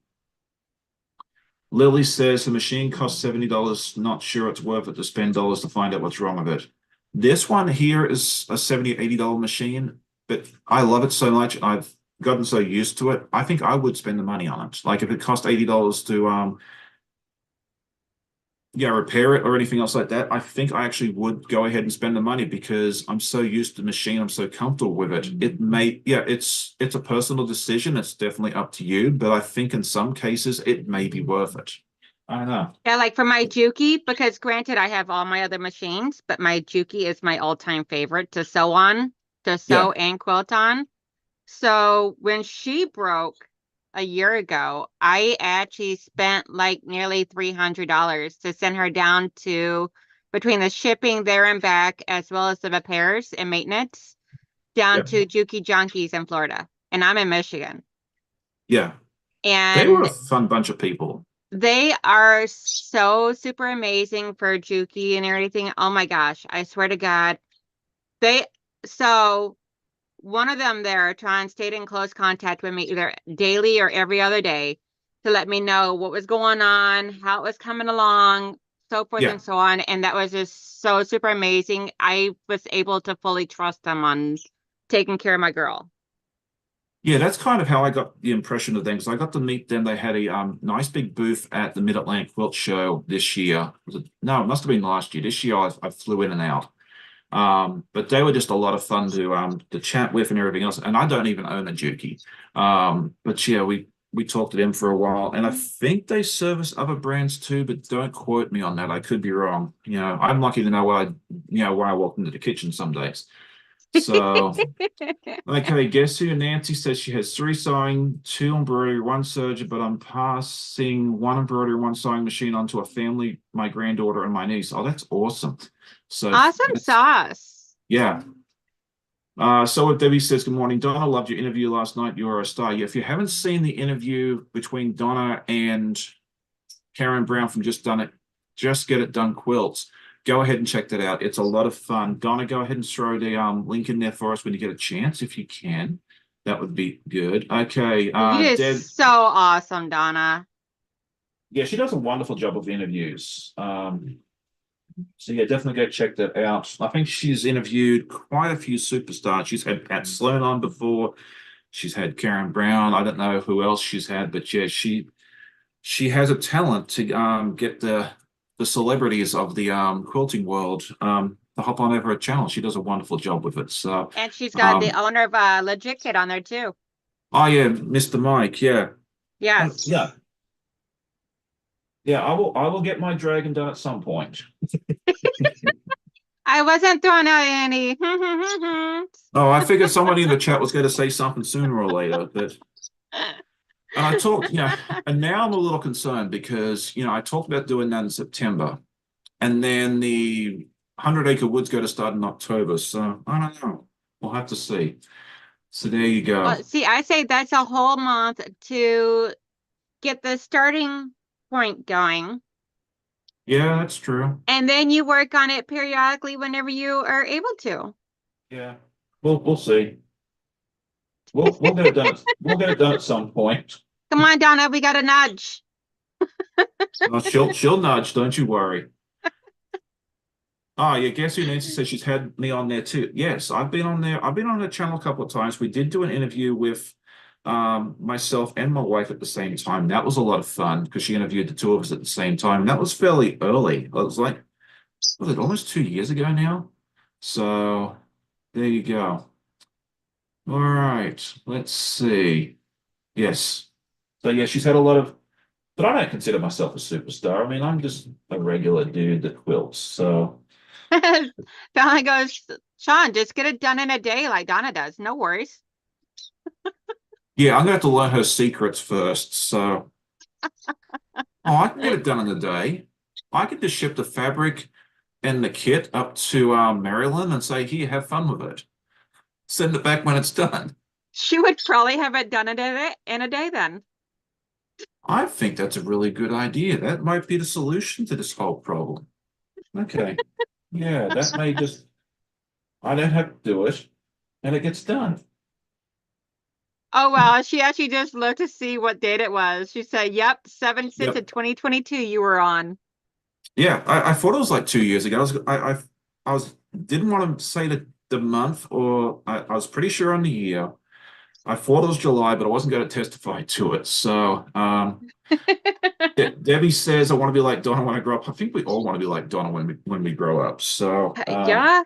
Lily says the machine costs $70. Not sure it's worth it to spend dollars to find out what's wrong with it. This one here is a $70, $80 machine, but I love it so much. I've gotten so used to it. I think I would spend the money on it. Like if it cost $80 to repair it or anything else like that, I think I actually would go ahead and spend the money because I'm so used to the machine. I'm so comfortable with it. It's a personal decision. It's definitely up to you, but I think in some cases it may be worth it. I don't know. Yeah, like for my Juki, because granted, I have all my other machines, but my Juki is my all-time favorite to sew on, to Yeah. sew and quilt on. So when she broke, a year ago, I actually spent like nearly $300 to send her down to between the shipping there and back, as well as the repairs and maintenance, down Yep. to Juki Junkies in Florida. And I'm in Michigan. Yeah. They were a And fun bunch of people. they are so super amazing for Juki and everything. Oh my gosh, I swear to God. They so one of them there trying stayed in close contact with me either daily or every other day to let me know what was going on, how it was coming along, so forth Yeah. and so on. And that was just so super amazing. I was able to fully trust them on taking care of my girl. Yeah, that's kind of how I got the impression of them because I got to meet them. They had a nice big booth at the Mid-Atlantic Quilt Show this year. No, it must have been last year. This year I flew in and out. But they were just a lot of fun to chat with and everything else. And I don't even own a Juki. But yeah, we talked to them for a while, and I think they service other brands too, but don't quote me on that. I could be wrong. I'm lucky to know where I walk into the kitchen some days. So okay, guess who? Nancy says she has three sewing, two embroidery, one serger, but I'm passing one embroidery, one sewing machine onto a family, my granddaughter and my niece. Oh, that's awesome. So Awesome that's sauce. yeah. So if Debbie says, good morning, Donna, loved your interview last night. You're a star. Yeah, if you haven't seen the interview between Donna and Karen Brown from Just Done It, Just Get It Done Quilts, go ahead and check that out. It's a lot of fun. Donna, go ahead and throw the link in there for us when you get a chance, if you can. That would be good. Okay, You did Deb, so awesome, Donna. yeah, she does a wonderful job of interviews. So yeah, definitely go check that out. I think she's interviewed quite a few superstars. She's had Pat Sloan on before. She's had Karen Brown. I don't know who else she's had, but yeah, she has a talent to get the celebrities of the quilting world to hop on over her channel. She does a wonderful job with it. So And she's got the um owner of Legit Kit on there too. oh yeah, Mr. Mike, yeah. Yes. Yeah. Yeah, I will get my dragon done at some point. I wasn't throwing out any. Oh, I figured somebody in the chat was going to say something sooner or later, but and I talked, and now I'm a little concerned because I talked about doing that in September, and then the 100 Acre Wood's going to start in October. So I don't know. We'll have to see. So there you go. Well, see, I say that's a whole month to get the starting point going. Yeah, that's true. And then you work on it periodically whenever you are able to. Yeah. We'll see. We'll get it done. We'll get it done at some point. Come on, Donna, we got a nudge. Well, she'll nudge, don't you worry. Oh, yeah, guess who? Nancy says she's had me on there too. Yes, I've been on there. I've been on the channel a couple of times. We did do an interview with myself and my wife at the same time. That was a lot of fun because she interviewed the two of us at the same time. And that was fairly early. It was like, was it almost 2 years ago now? So there you go. All right, let's see. Yes. So yeah, she's had a lot of, but I don't consider myself a superstar. I mean, I'm just a regular dude that quilts. So Donna goes, Sean, just get it done in a day like Donna does. No worries. yeah, I'm gonna have to learn her secrets first. So I can get it done in a day. I can just ship the fabric and the kit up to Maryland and say, here, have fun with it. Send it back when it's done. She would probably have it done in a day then. I think that's a really good idea. That might be the solution to this whole problem. Okay. Yeah, that may just, I don't have to do it and it gets done. Oh well, she actually just looked to see what date it was. She said, "Yep, 7/6 Yep. of 2022 you were on." Yeah, I thought it was like 2 years ago. I didn't want to say the month or I was pretty sure on the year. I thought it was July, but I wasn't going to testify to it. So Debbie says I want to be like Donna when I grow up. I think we all want to be like Donna when we grow up. So Yeah.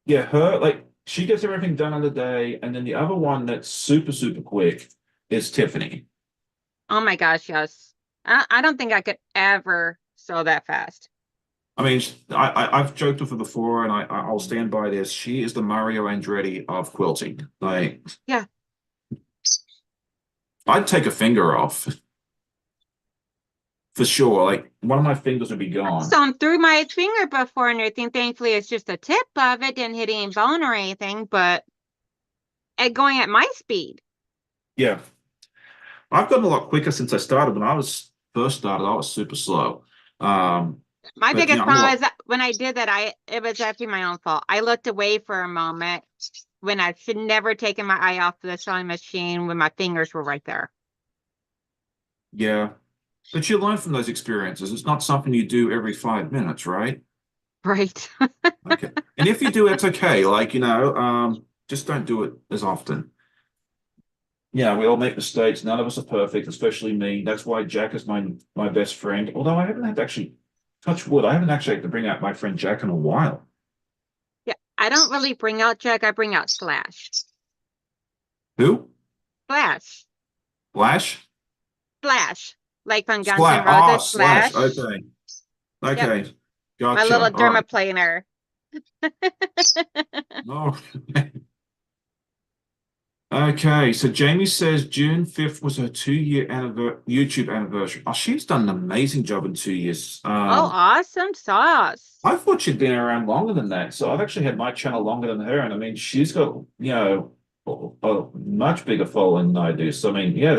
yeah, her like she gets everything done in the day, and then the other one that's super, super quick is Tiffany. Oh my gosh, yes. I don't think I could ever sew that fast. I mean, I've joked with her before, and I'll stand by this. She is the Mario Andretti of quilting. Like, Yeah. I'd take a finger off for sure. Like one of my fingers would be gone. Sewn through my finger before and everything. Thankfully, it's just the tip of it, didn't hit any bone or anything, but going at my speed. Yeah. I've gotten a lot quicker since I started. When I was first started, I was super slow. My But biggest I'm a problem is lot. that when I did that, it was actually my own fault. I looked away for a moment when I should never taken my eye off the sewing machine when my fingers were right there. Yeah. But you learn from those experiences. It's not something you do every 5 minutes, right? Right. Okay. And if you do, it's okay. Like, just don't do it as often. Yeah, we all make mistakes. None of us are perfect, especially me. That's why Jack is my best friend. Although I haven't had to actually touch wood. I haven't actually had to bring out my friend Jack in a while. Yeah. I don't really bring out Jack, I bring out Slash. Who? Slash. Flash? Slash. Like from Guns N' Slash. Ah, Roses, Slash. Slash. Okay. Yep. Okay. My little Gotcha. All right. dermaplaner. Oh. Okay, so Jamie says June 5th was her 2 year YouTube anniversary. Oh, she's done an amazing job in 2 years. Oh, awesome sauce. I thought she'd been around longer than that. So I've actually had my channel longer than her. And I mean, she's got, a much bigger following than I do. So I mean, yeah,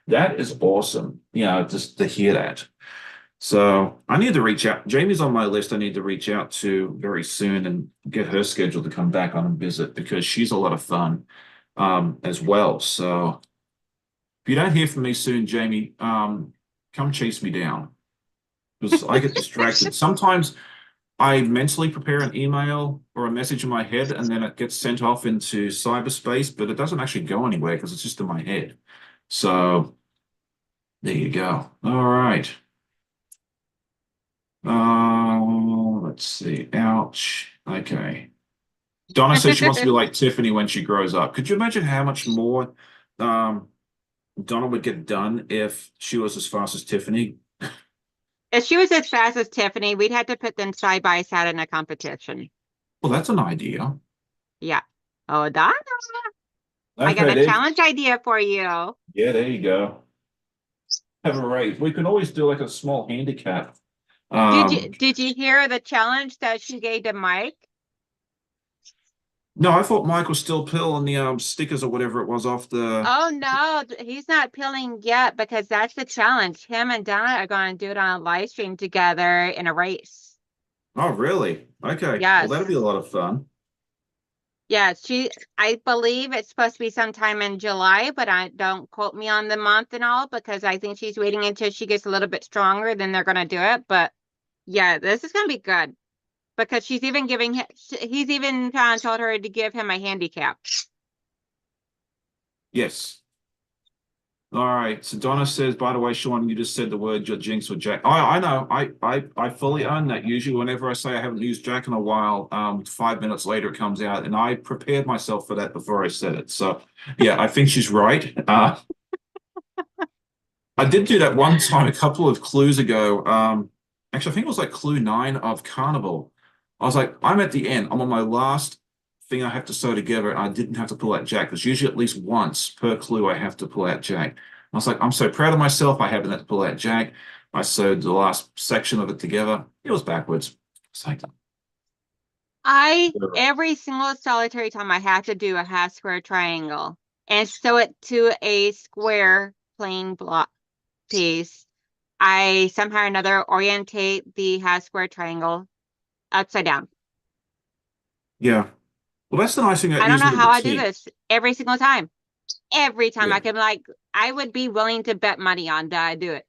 that is awesome, just to hear that. So I need to reach out. Jamie's on my list. I need to reach out to very soon and get her scheduled to come back on and visit because she's a lot of fun as well. So if you don't hear from me soon, Jamie, come chase me down because I get distracted. Sometimes I mentally prepare an email or a message in my head and then it gets sent off into cyberspace, but it doesn't actually go anywhere because it's just in my head. So there you go. All right. Let's see. Ouch. Okay. Donna says she wants to be like Tiffany when she grows up. Could you imagine how much more um, Donna would get done if she was as fast as Tiffany? If she was as fast as Tiffany, we'd have to put them side by side in a competition. Well, that's an idea. Yeah. Oh, Donna, I got Okay, a there. challenge idea for you. Yeah, there you go. Have a race. We could always do like a small handicap. Um, Did you hear the challenge that she gave to Mike? no, I thought Mike was still peeling the stickers or whatever it was off the. Oh no, he's not peeling yet because that's the challenge. Him and Donna are going to do it on a live stream together in a race. Oh, really? Okay. Well, Yes. that'll be a lot of fun. Yeah, I believe it's supposed to be sometime in July, but I don't quote me on the month and all because I think she's waiting until she gets a little bit stronger, then they're going to do it. But yeah, this is going to be good because he's even kind of told her to give him a handicap. Yes. All right. So Donna says, by the way, Sean, you just said the word your jinx with Jack. I know. I fully own that. Usually, whenever I say I haven't used Jack in a while, 5 minutes later it comes out, and I prepared myself for that before I said it. So yeah, I think she's right. I did do that one time a couple of clues ago. Actually, I think it was like clue 9 of Carnival. I was like, I'm at the end. I'm on my last thing I have to sew together, and I didn't have to pull out Jack. Because usually at least once per clue I have to pull out Jack. I was like, I'm so proud of myself. I haven't had to pull out Jack. I sewed the last section of it together. It was backwards. It's like, Every single solitary time I have to do a half square triangle and sew it to a square plain block piece, I somehow or another orientate the half square triangle upside down. yeah. Well, that's the nice thing about I don't know using the how I do batik. this every single time. Every time Yeah. I can like, I would be willing to bet money on that I do it.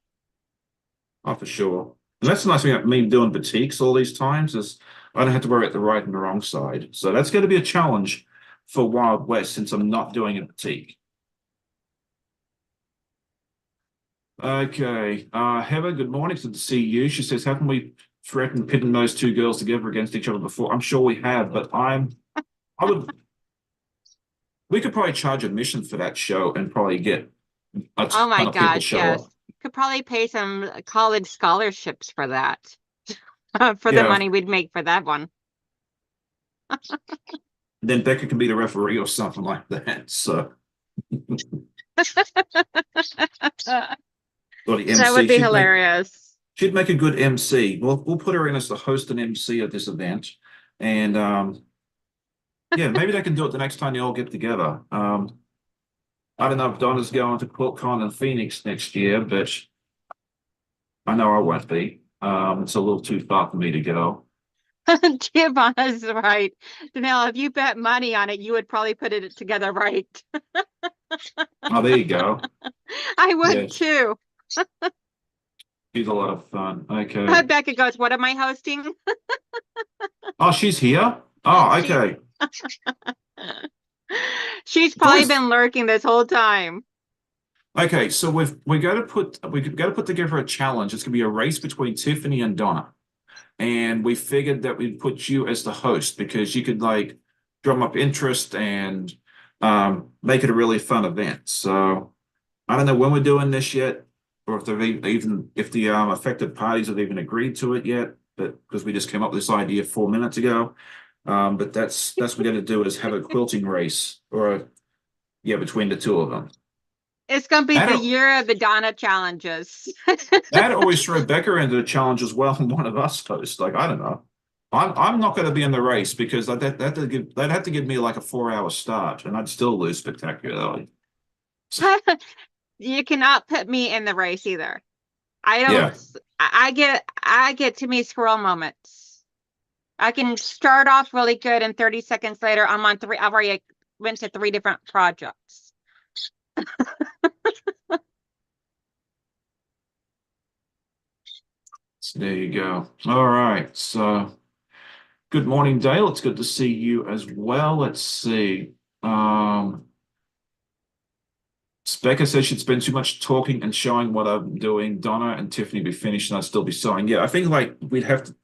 Oh, for sure. And that's the nice thing about me doing batiks all these times is I don't have to worry about the right and the wrong side. So that's going to be a challenge for Wild West since I'm not doing a batik. Okay. Heather, good morning. Good to see you. She says, haven't we threatened pitting those two girls together against each other before? I'm sure we have, but I would, we could probably charge admission for that show and probably get a Oh my ton of people gosh, show yes. up. Could probably pay some college scholarships for that, for the Yeah. money we'd make for that one. Then Becca can be the referee or something like that. So. Or the That would MC. be She'd make hilarious. she'd make a good MC. We'll put her in as the host and MC of this event, and yeah, maybe they can do it the next time you all get together. I don't know if Donna's going to QuiltCon in Phoenix next year, but I know I won't be. It's a little too far for me to go. Giovanna's right. Donnell, if you bet money on it, you would probably put it together right. Oh, there you go. I would Yes, too. she's a lot of fun. Okay. Becca goes, what am I hosting? Oh, she's here. Oh, She okay. she's It's probably always been lurking this whole time. okay. So we got to put together a challenge. It's gonna be a race between Tiffany and Donna. And we figured that we'd put you as the host because you could like drum up interest and make it a really fun event. So I don't know when we're doing this yet, or if they've even if the affected parties have even agreed to it yet. But because we just came up with this idea 4 minutes ago, but that's what we're going to do is have a quilting race or yeah between the two of them. It's gonna be the That year of the Donna challenges. that always throw Becker into the challenge as well, and one of us hosts. Like I don't know. I'm not going to be in the race because they'd have to give me like a 4 hour start, and I'd still lose spectacularly. You cannot put me in the race either. I don't. Yeah, I get to me squirrel moments. I can start off really good, and 30 seconds later, I'm on three. I've already went to three different projects. so there you go. All right. So good morning, Dale. It's good to see you as well. Let's see. Um, Becca says she'd spend too much talking and showing what I'm doing. Donna and Tiffany be finished and I'd still be sewing. Yeah, I think like we'd have to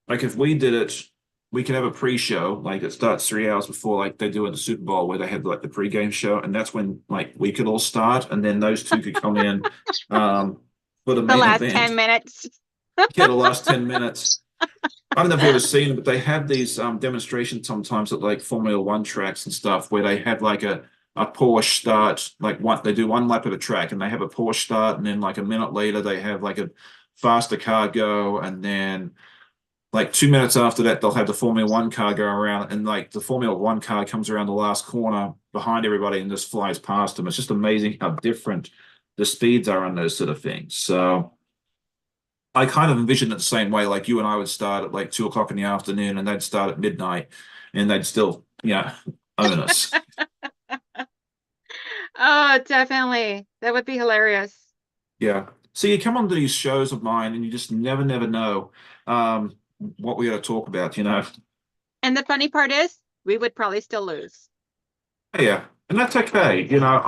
like if we did it, we could have a pre-show, like it starts 3 hours before like they do at the Super Bowl where they have like the pre-game show, and that's when like we could all start, and then those two could come in for the The main last 10 event. minutes. Yeah, the last 10 minutes. I don't know if you've ever seen it, but they have these demonstrations sometimes at like Formula One tracks and stuff where they have like a Porsche start, like one they do one lap of the track and they have a Porsche start, and then like a minute later they have like a faster car go, and then like 2 minutes after that they'll have the Formula One car go around, and like the Formula One car comes around the last corner behind everybody and just flies past them. It's just amazing how different the speeds are on those sort of things. So I kind of envision it the same way, like you and I would start at like 2 o'clock in the afternoon and they'd start at midnight and they'd still, yeah, own us. Oh, definitely. That would be hilarious. Yeah. So you come onto these shows of mine and you just never know what we're going to talk about, you know? And the funny part is, we would probably still lose. Yeah. And that's okay. You know,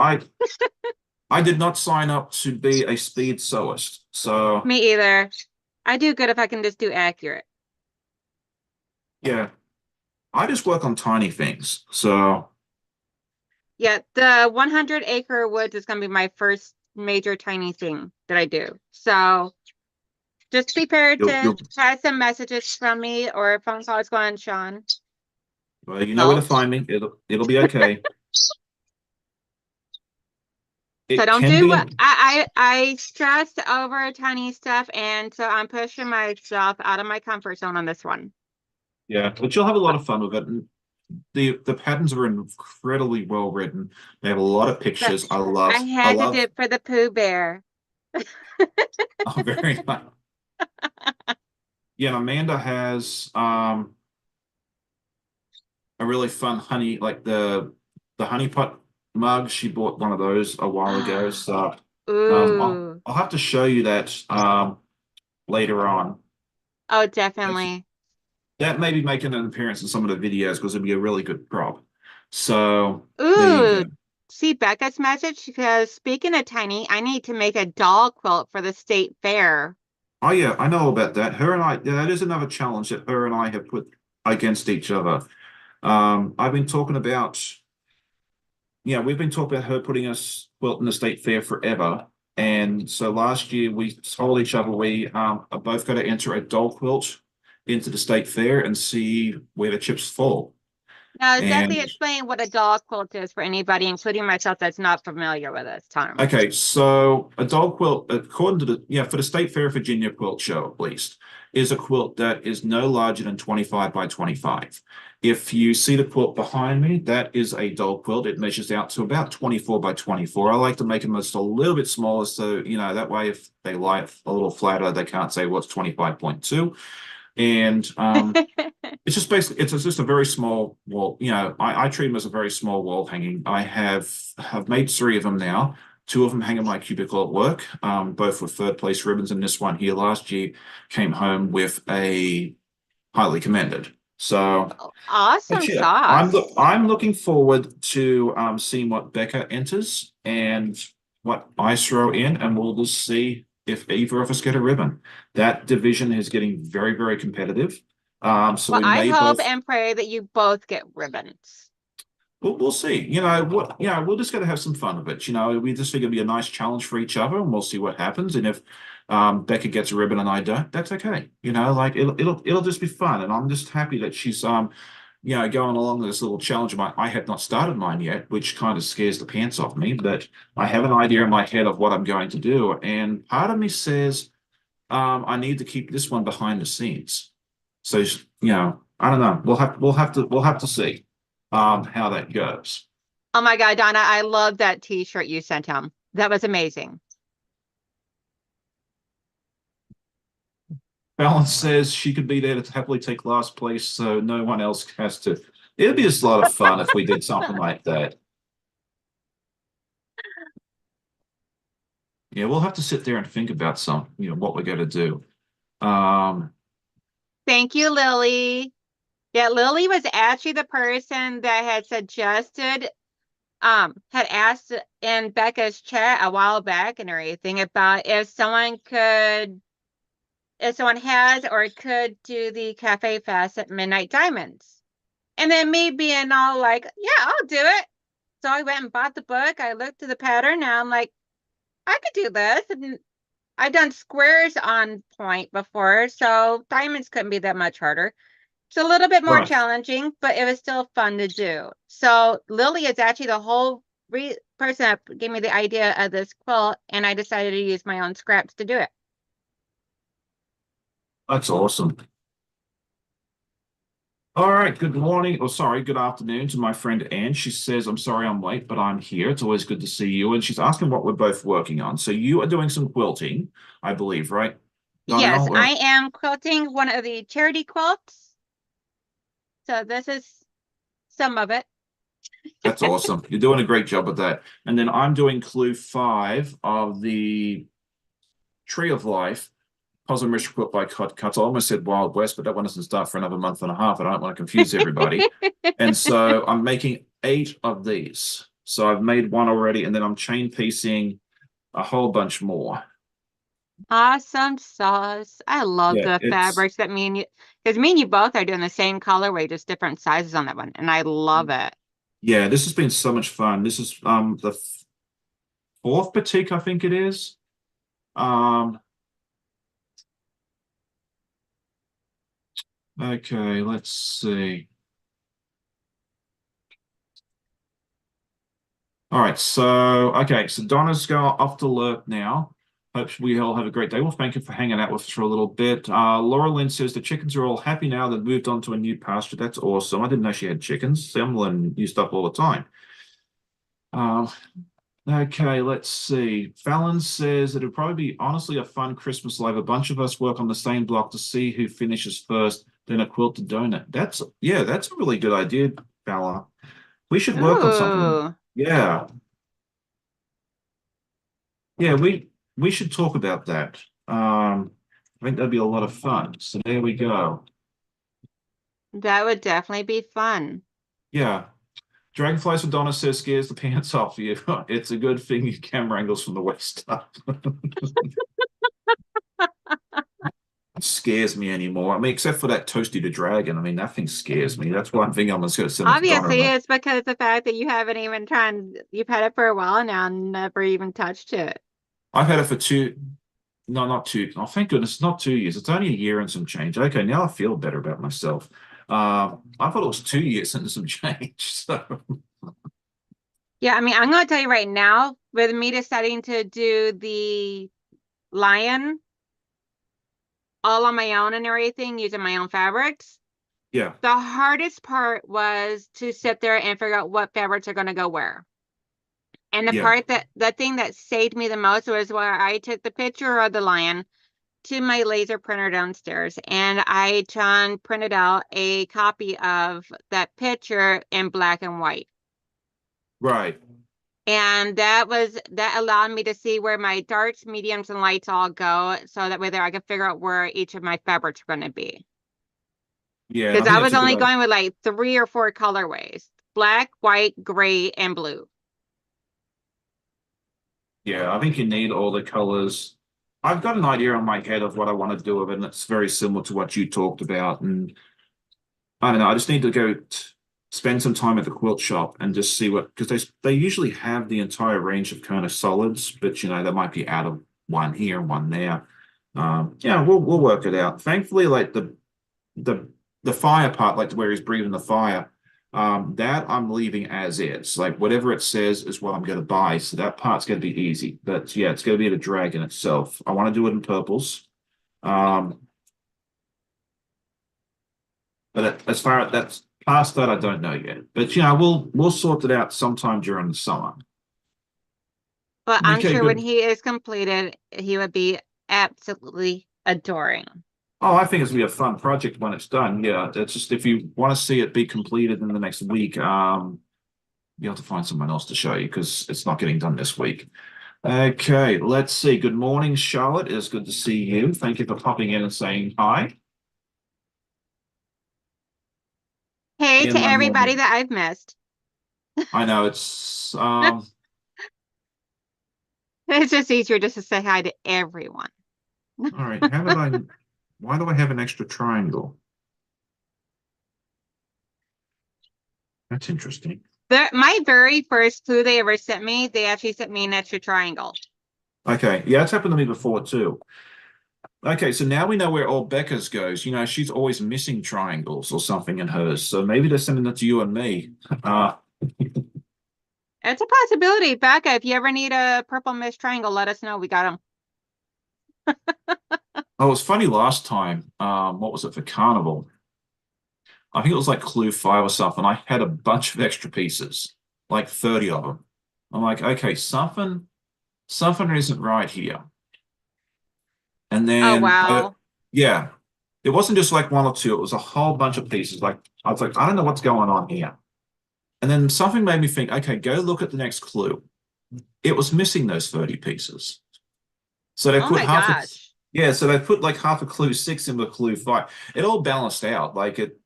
I did not sign up to be a speed sewist. So Me either. I do good if I can just do accurate. yeah, I just work on tiny things. So Yeah, the 100-acre woods is going to be my first major tiny thing that I do. So just prepare to you'll have some messages from me or phone calls going, Sean. well, you know where to Help. find me. It'll be okay. So It don't can do be what an I stress over tiny stuff, and so I'm pushing myself out of my comfort zone on this one. yeah, but you'll have a lot of fun with it. And the patterns are incredibly well written. They have a lot of But pictures. I I love I had to do love it for the Pooh Bear. oh, very nice. Yeah, Amanda has a really fun honey like the honey pot mug. She bought one of those a while ago. So Ooh. I'll have to show you that later on. Oh, That's, definitely. that may be making an appearance in some of the videos because it'd be a really good prop. So there you Ooh. go. See Becca's message? Because speaking of tiny, I need to make a doll quilt for the state fair. Oh yeah, I know about that. Her and I, yeah, that is another challenge that her and I have put against each other. I've been talking about, yeah, we've been talking about her putting us quilt in the state fair forever. And so last year we told each other we are both going to enter a doll quilt into the state fair and see where the chips fall. Now, And exactly explain what a doll quilt is for anybody, including myself, that's not familiar with this term. okay, so a dog quilt, according to the, yeah, for the State Fair of Virginia quilt show at least, is a quilt that is no larger than 25 by 25. If you see the quilt behind me, that is a dog quilt. It measures out to about 24 by 24. I like to make them just a little bit smaller so, that way if they lie a little flatter, they can't say, what's 25.2. And it's just basically it's just a very small wall. I treat them as a very small wall hanging. I have made three of them now. Two of them hang in my cubicle at work, both with third place ribbons, and this one here last year came home with a highly commended. So, but Awesome yeah, sauce. I'm looking forward to seeing what Becca enters and what I throw in, and we'll just see if either of us get a ribbon. That division is getting very, very competitive. So Well, we I may hope both. and pray that you both get ribbons. We'll see. We're just going to have some fun with it. We just think it'll be a nice challenge for each other, and we'll see what happens. And if Becca gets a ribbon and I don't, that's okay. Like it'll just be fun. And I'm just happy that she's going along with this little challenge. I have not started mine yet, which kind of scares the pants off me. But I have an idea in my head of what I'm going to do, and part of me says I need to keep this one behind the scenes. So I don't know. We'll have to see how that goes. Oh my God, Donna, I love that t-shirt you sent him. That was amazing. Fallon says she could be there to happily take last place, so no one else has to. It'd be just a lot of fun if we did something like that. Yeah, we'll have to sit there and think about what we're going to do. Um, Thank you, Lily. Yeah, Lily was actually the person that had suggested, had asked in Becca's chat a while back and everything about if someone has or could do the Cafe Fest at Midnight Diamonds. And then me being all like, yeah, I'll do it. So I went and bought the book. I looked at the pattern. Now I'm like, I could do this. And I've done squares on point before, so diamonds couldn't be that much harder. It's a little bit more right. challenging, but it was still fun to do. So Lily is actually the whole person that gave me the idea of this quilt, and I decided to use my own scraps to do it. That's awesome. All right, good morning, or sorry, good afternoon to my friend Anne. She says, I'm sorry I'm late, but I'm here. It's always good to see you. And she's asking what we're both working on. So you are doing some quilting, I believe, right? Yes, Donnell, I am quilting one of the charity quilts. So this is some of it. that's awesome. You're doing a great job with that. And then I'm doing clue 5 of the Tree of Life puzzle mystery quilt by Cuts. I almost said Wild West, but that one doesn't start for another month and a half. I don't want to confuse everybody. And so I'm making 8 of these. So I've made one already, and then I'm chain piecing a whole bunch more. Awesome sauce. I love Yeah, the it's fabrics that me and you, because me and you both are doing the same colorway, just different sizes on that one. And I love it. yeah, this has been so much fun. This is the fourth batik, I think it is. Um, okay, let's see. All right, so Donna's go off to work now. Hope we all have a great day. Well, thank you for hanging out with us for a little bit. Laura Lynn says the chickens are all happy now. They've moved on to a new pasture. That's awesome. I didn't know she had chickens. They learn new stuff all the time. Uh, okay, let's see. Fallon says it'd probably be honestly a fun Christmas live. A bunch of us work on the same block to see who finishes first, then a quilted donut. That's a really good idea, Fallon. We should work on something. Ooh, Yeah. Yeah, we should talk about that. I think that'd be a lot of fun. So there we go. that would definitely be fun. Yeah. Dragonflies for Donna says scares the pants off you. It's a good thing your camera angles from the waist up. It scares me anymore. I mean, except for that Toasty the Dragon. I mean, that thing scares me. That's one thing I'm just gonna send it to Donna. Obviously, it's because the fact that you haven't even tried, you've had it for a while now and never even touched it. I've had it for no, not two. Oh, thank goodness, not 2 years. It's only a year and some change. Okay, now I feel better about myself. I thought it was 2 years and some change. So Yeah, I mean, I'm gonna tell you right now, with me deciding to do the lion all on my own and everything, using my own fabrics, yeah, the hardest part was to sit there and figure out what fabrics are gonna go where. And yeah, the thing that saved me the most was where I took the picture of the lion to my laser printer downstairs and I printed out a copy of that picture in black and white. right. And that allowed me to see where my darks, mediums, and lights all go, so that way there I could figure out where each of my fabrics are going to be. Yeah, and I Because think I that's was a good only idea. going with like 3 or 4 colorways: black, white, gray, and blue. Yeah, I think you need all the colors. I've got an idea on my head of what I want to do with it, and it's very similar to what you talked about. And I don't know, I just need to go spend some time at the quilt shop and just see what, because they usually have the entire range of kind of solids, but they might be out of one here and one there. Yeah, we'll work it out. Thankfully, like the the fire part, like where he's breathing the fire, that I'm leaving as is. Like whatever it says is what I'm going to buy. So that part's going to be easy. But yeah, it's going to be the dragon itself. I want to do it in purples. Um, but as far as that's past that, I don't know yet. But we'll sort it out sometime during the summer. But I'm Okay, sure when good. he is completed, he would be absolutely adoring. Oh, I think it's gonna be a fun project when it's done. Yeah, it's just if you want to see it be completed in the next week, you have to find someone else to show you because it's not getting done this week. Okay, let's see. Good morning, Charlotte. It is good to see you. Thank you for popping in and saying hi Hey to in my everybody morning. that I've missed. I know it's It's just easier just to say hi to everyone. all right. Why do I have an extra triangle? That's interesting. My very first clue they ever sent me, they actually sent me an extra triangle. Okay, yeah, it's happened to me before too. Okay, so now we know where old Becca's goes. She's always missing triangles or something in hers. So maybe they're sending it to you and me. Uh, It's a possibility. Becca, if you ever need a purple mist triangle, let us know. We got them. oh, it was funny last time. What was it for Carnival? I think it was like Clue 5 or something. I had a bunch of extra pieces, like 30 of them. I'm like, okay, something isn't right here. And Oh, then wow. yeah, it wasn't just like one or two, it was a whole bunch of pieces. Like I was like, I don't know what's going on here. And then something made me think, okay, go look at the next clue. It was missing those 30 pieces. So they Oh put my half a gosh. yeah, so they put like half a clue six into clue five. It all balanced out. Like it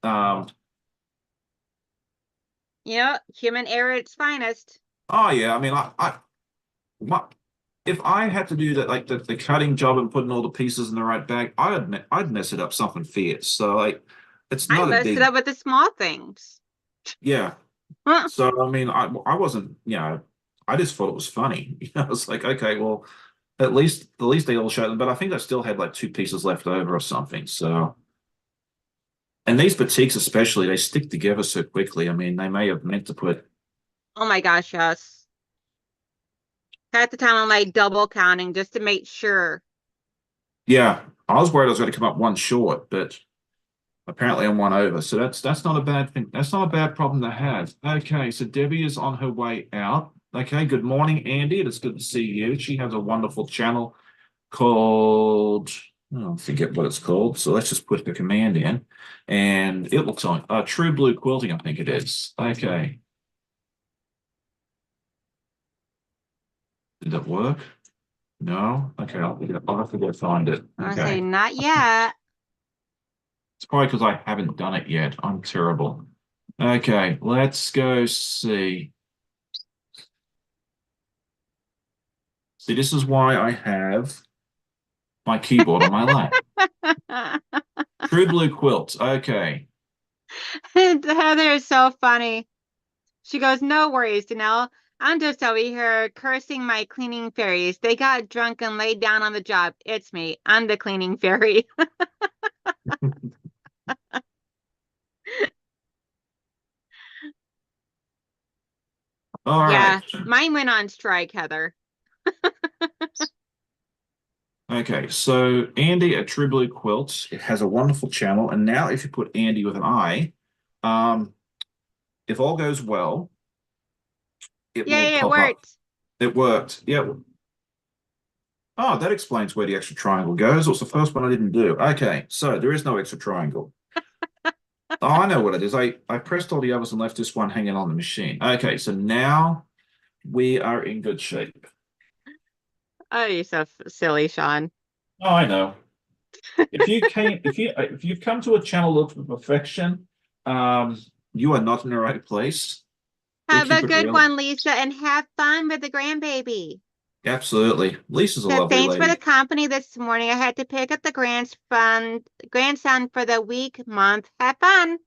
Human error at its finest. oh yeah, I mean what if I had to do that like the cutting job and putting all the pieces in the right bag, I'd mess it up something fierce. So like it's I not a messed it big up with the small things. yeah. Huh. So I mean I wasn't, I just thought it was funny. I was like, okay, well at least they all showed them, but I think I still had like two pieces left over or something. So and these boutiques especially, they stick together so quickly. I mean, they may have meant to put Oh my gosh, yes. At the time, I'm like double counting just to make sure. yeah, I was worried I was going to come up one short, but apparently I'm one over. So that's not a bad thing. That's not a bad problem to have. Okay, so Debbie is on her way out. Okay, good morning, Andy. It is good to see you. She has a wonderful channel called, I forget what it's called. So let's just put the command in. And it looks like True Blue Quilting, I think it is. Okay. Did that work? No? Okay, I'll have to go find it. I say, Okay. not yet. It's probably because I haven't done it yet. I'm terrible. Okay, let's go see. See, this is why I have my keyboard on my lap. True Blue Quilts. Okay. Heather is so funny. She goes, no worries, Donnell. I'm just over here cursing my cleaning fairies. They got drunk and laid down on the job. It's me. I'm the cleaning fairy. All right. Yeah, mine went on strike, Heather. Okay, so Andy at True Blue Quilts, it has a wonderful channel, and now if you put Andy with an I, um, if all goes well, it will Yay, it pop up. worked. It worked. Yeah. Oh, that explains where the extra triangle goes. It was the first one I didn't do. Okay, so there is no extra triangle. Oh, I know what it is. I pressed all the others and left this one hanging on the machine. Okay, so now we are in good shape. Oh, you're so silly, Sean. Oh, I know. If you've come to a channel looking for perfection, um, you are not in the right place. We Have a keep it good real. one, Lisa, and have fun with the grandbaby. Absolutely. Lisa's a So lovely thanks for the lady. company this morning. I had to pick up the grandson for the week, month. Have fun.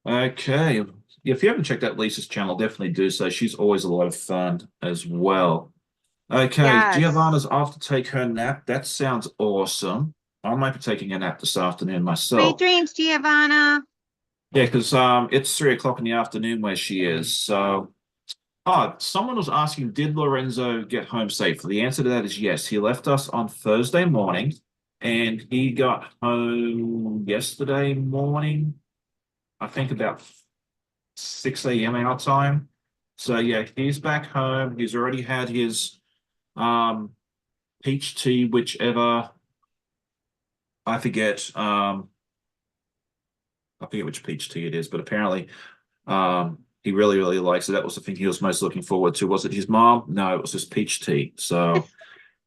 Okay. If you haven't checked out Lisa's channel, definitely do so. She's always a lot of fun as well. Okay, Yes. Giovanna's off to take her nap. That sounds awesome. I might be taking a nap this afternoon Sweet myself. dreams, Giovanna. Yeah, because it's 3 o'clock in the afternoon where she is. So, someone was asking, did Lorenzo get home safely? The answer to that is yes. He left us on Thursday morning, and he got home yesterday morning. I think about 6 a.m. our time. So yeah, he's back home. He's already had his um peach tea, whichever I forget. I forget which peach tea it is, but apparently he really, really likes it. That was the thing he was most looking forward to. Was it his mom? No, it was his peach tea. So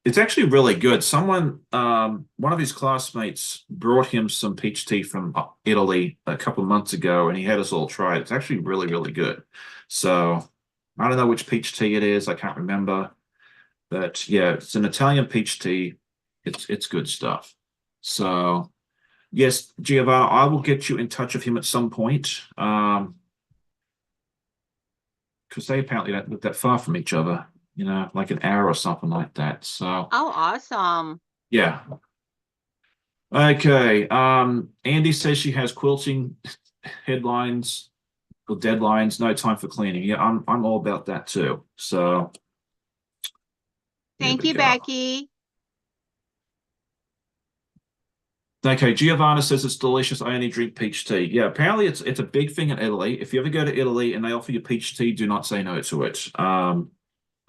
it's actually really good. One of his classmates brought him some peach tea from Italy a couple of months ago, and he had us all try it. It's actually really, really good. So I don't know which peach tea it is. I can't remember, but yeah, it's an Italian peach tea. It's good stuff. So yes, Giovanna, I will get you in touch with him at some point. Because they apparently don't live that far from each other, like an hour or something like that. So Oh, awesome. yeah. Okay. Andy says she has quilting headlines or deadlines, no time for cleaning. Yeah, I'm all about that too. So there Thank we you, go. Becky. Okay, Giovanna says it's delicious. I only drink peach tea. Yeah, apparently it's a big thing in Italy. If you ever go to Italy and they offer you peach tea, do not say no to it.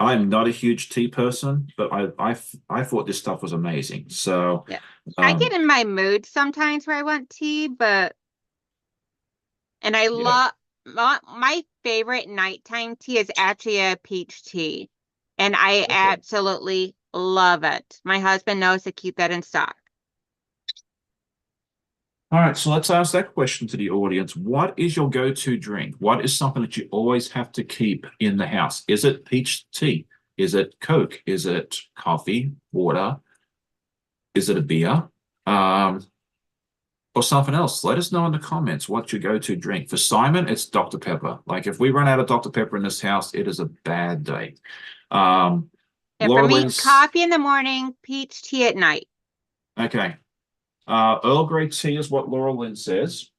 I'm not a huge tea person, but I thought this stuff was amazing. So, Yeah. I get um, in my mood sometimes where I want tea, and I yeah, love my favorite nighttime tea is actually a peach tea. And I okay. absolutely love it. My husband knows to keep that in stock. All right, so let's ask that question to the audience. What is your go-to drink? What is something that you always have to keep in the house? Is it peach tea? Is it Coke? Is it coffee, water? Is it a beer? Um, or something else? Let us know in the comments what your go-to drink. For Simon, it's Dr. Pepper. Like if we run out of Dr. Pepper in this house, it is a bad day. Um, And for Laura me, Lynn's, coffee in the morning, peach tea at night. okay. Earl Grey tea is what Laura Lynn says.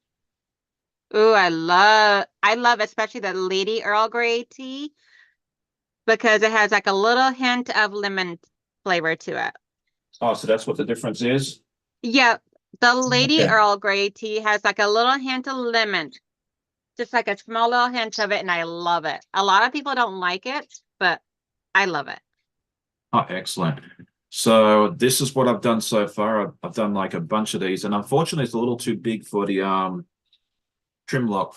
Ooh, I love especially the Lady Earl Grey tea because it has like a little hint of lemon flavor to it. Oh, so that's what the difference is? Yep. The Lady Okay. Earl Grey tea has like a little hint of lemon, just like a small little hint of it, and I love it. A lot of people don't like it, but I love it. Oh, excellent. So this is what I've done so far. I've done like a bunch of these, and unfortunately, it's a little too big for the trim lock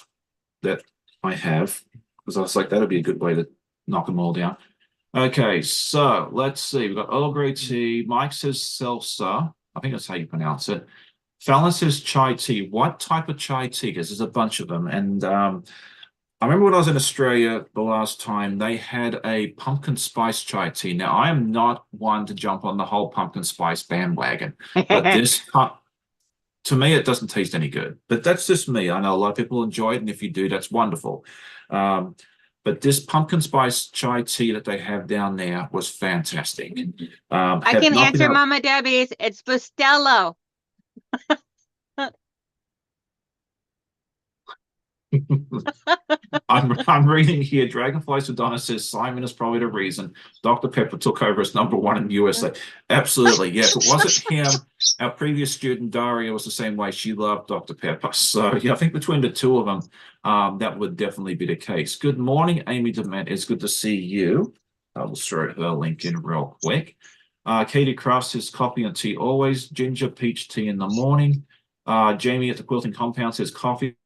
that I have because I was like, that'd be a good way to knock them all down. Okay, so let's see. We've got Earl Grey tea. Mike says salsa. I think that's how you pronounce it. Fallon says chai tea. What type of chai tea? Because there's a bunch of them. And I remember when I was in Australia the last time, they had a pumpkin spice chai tea. Now, I am not one to jump on the whole pumpkin spice bandwagon, but to me, it doesn't taste any good. But that's just me. I know a lot of people enjoy it, and if you do, that's wonderful. Um, but this pumpkin spice chai tea that they have down there was fantastic. I Had can not been answer out. Mama Debbie's. It's Bustelo. I'm reading here. Dragonflies with Donna says Simon is probably the reason Dr. Pepper took over as #1 in the USA. Absolutely. Yeah. If it wasn't him, our previous student Daria was the same way. She loved Dr. Pepper. So yeah, I think between the two of them, that would definitely be the case. Good morning, Amy DeMent. It's good to see you. I will throw her link in real quick. Katie Kraft says coffee and tea always. Ginger peach tea in the morning. Jamie at the Quilting Compound says coffee.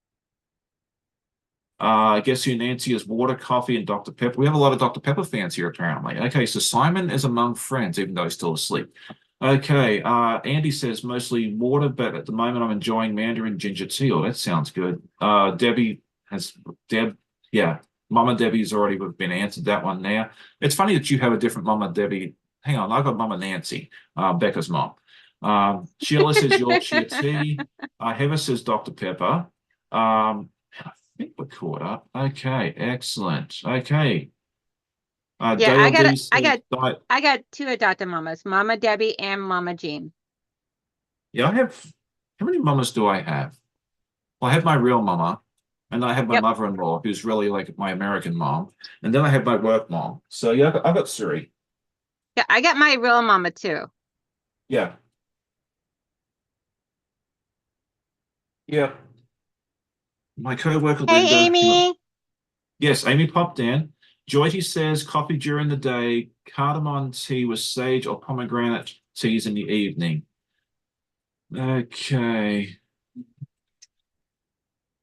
I guess you, Nancy, is water, coffee, and Dr. Pepper. We have a lot of Dr. Pepper fans here, apparently. Okay, so Simon is among friends, even though he's still asleep. Okay, Andy says mostly water, but at the moment I'm enjoying Mandarin ginger tea. Oh, that sounds good. Debbie has, yeah, Mama Debbie's already been answered that one now. It's funny that you have a different Mama Debbie. Hang on, I got Mama Nancy, Becca's mom. Sheila says Yorkshire tea. Heather says Dr. Pepper. I think we're caught up. Okay, excellent. Okay. Yeah, Dale D says, I got two adopted mamas, Mama Debbie and Mama Jean. yeah, how many mamas do I have? Well, I have my real mama, and I have my Yep. mother-in-law, who's really like my American mom, and then I have my work mom. So yeah, I've got three. Yeah, I got my real mama too. Yeah. Yeah. My co-worker Hey, Linda. Amy. Yes, Amy popped in. Joyty says coffee during the day, cardamom tea with sage or pomegranate teas in the evening. Okay.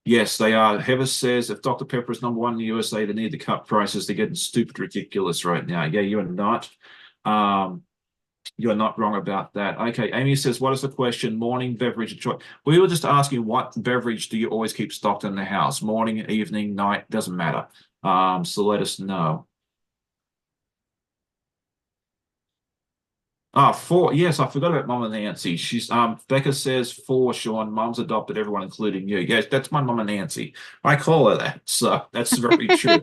Yes, they are. Heather says if Dr. Pepper is #1 in the USA, they need to cut prices. They're getting stupid ridiculous right now. Yeah, you are not. Um, you are not wrong about that. Okay, Amy says, what is the question? Morning beverage of choice. We were just asking what beverage do you always keep stocked in the house? Morning, evening, night, doesn't matter. So let us know. Ah, four. Yes, I forgot about Mama Nancy. She's Becca says four, Sean. Mom's adopted everyone, including you. Yes, that's my Mama Nancy. I call her that. So that's very true.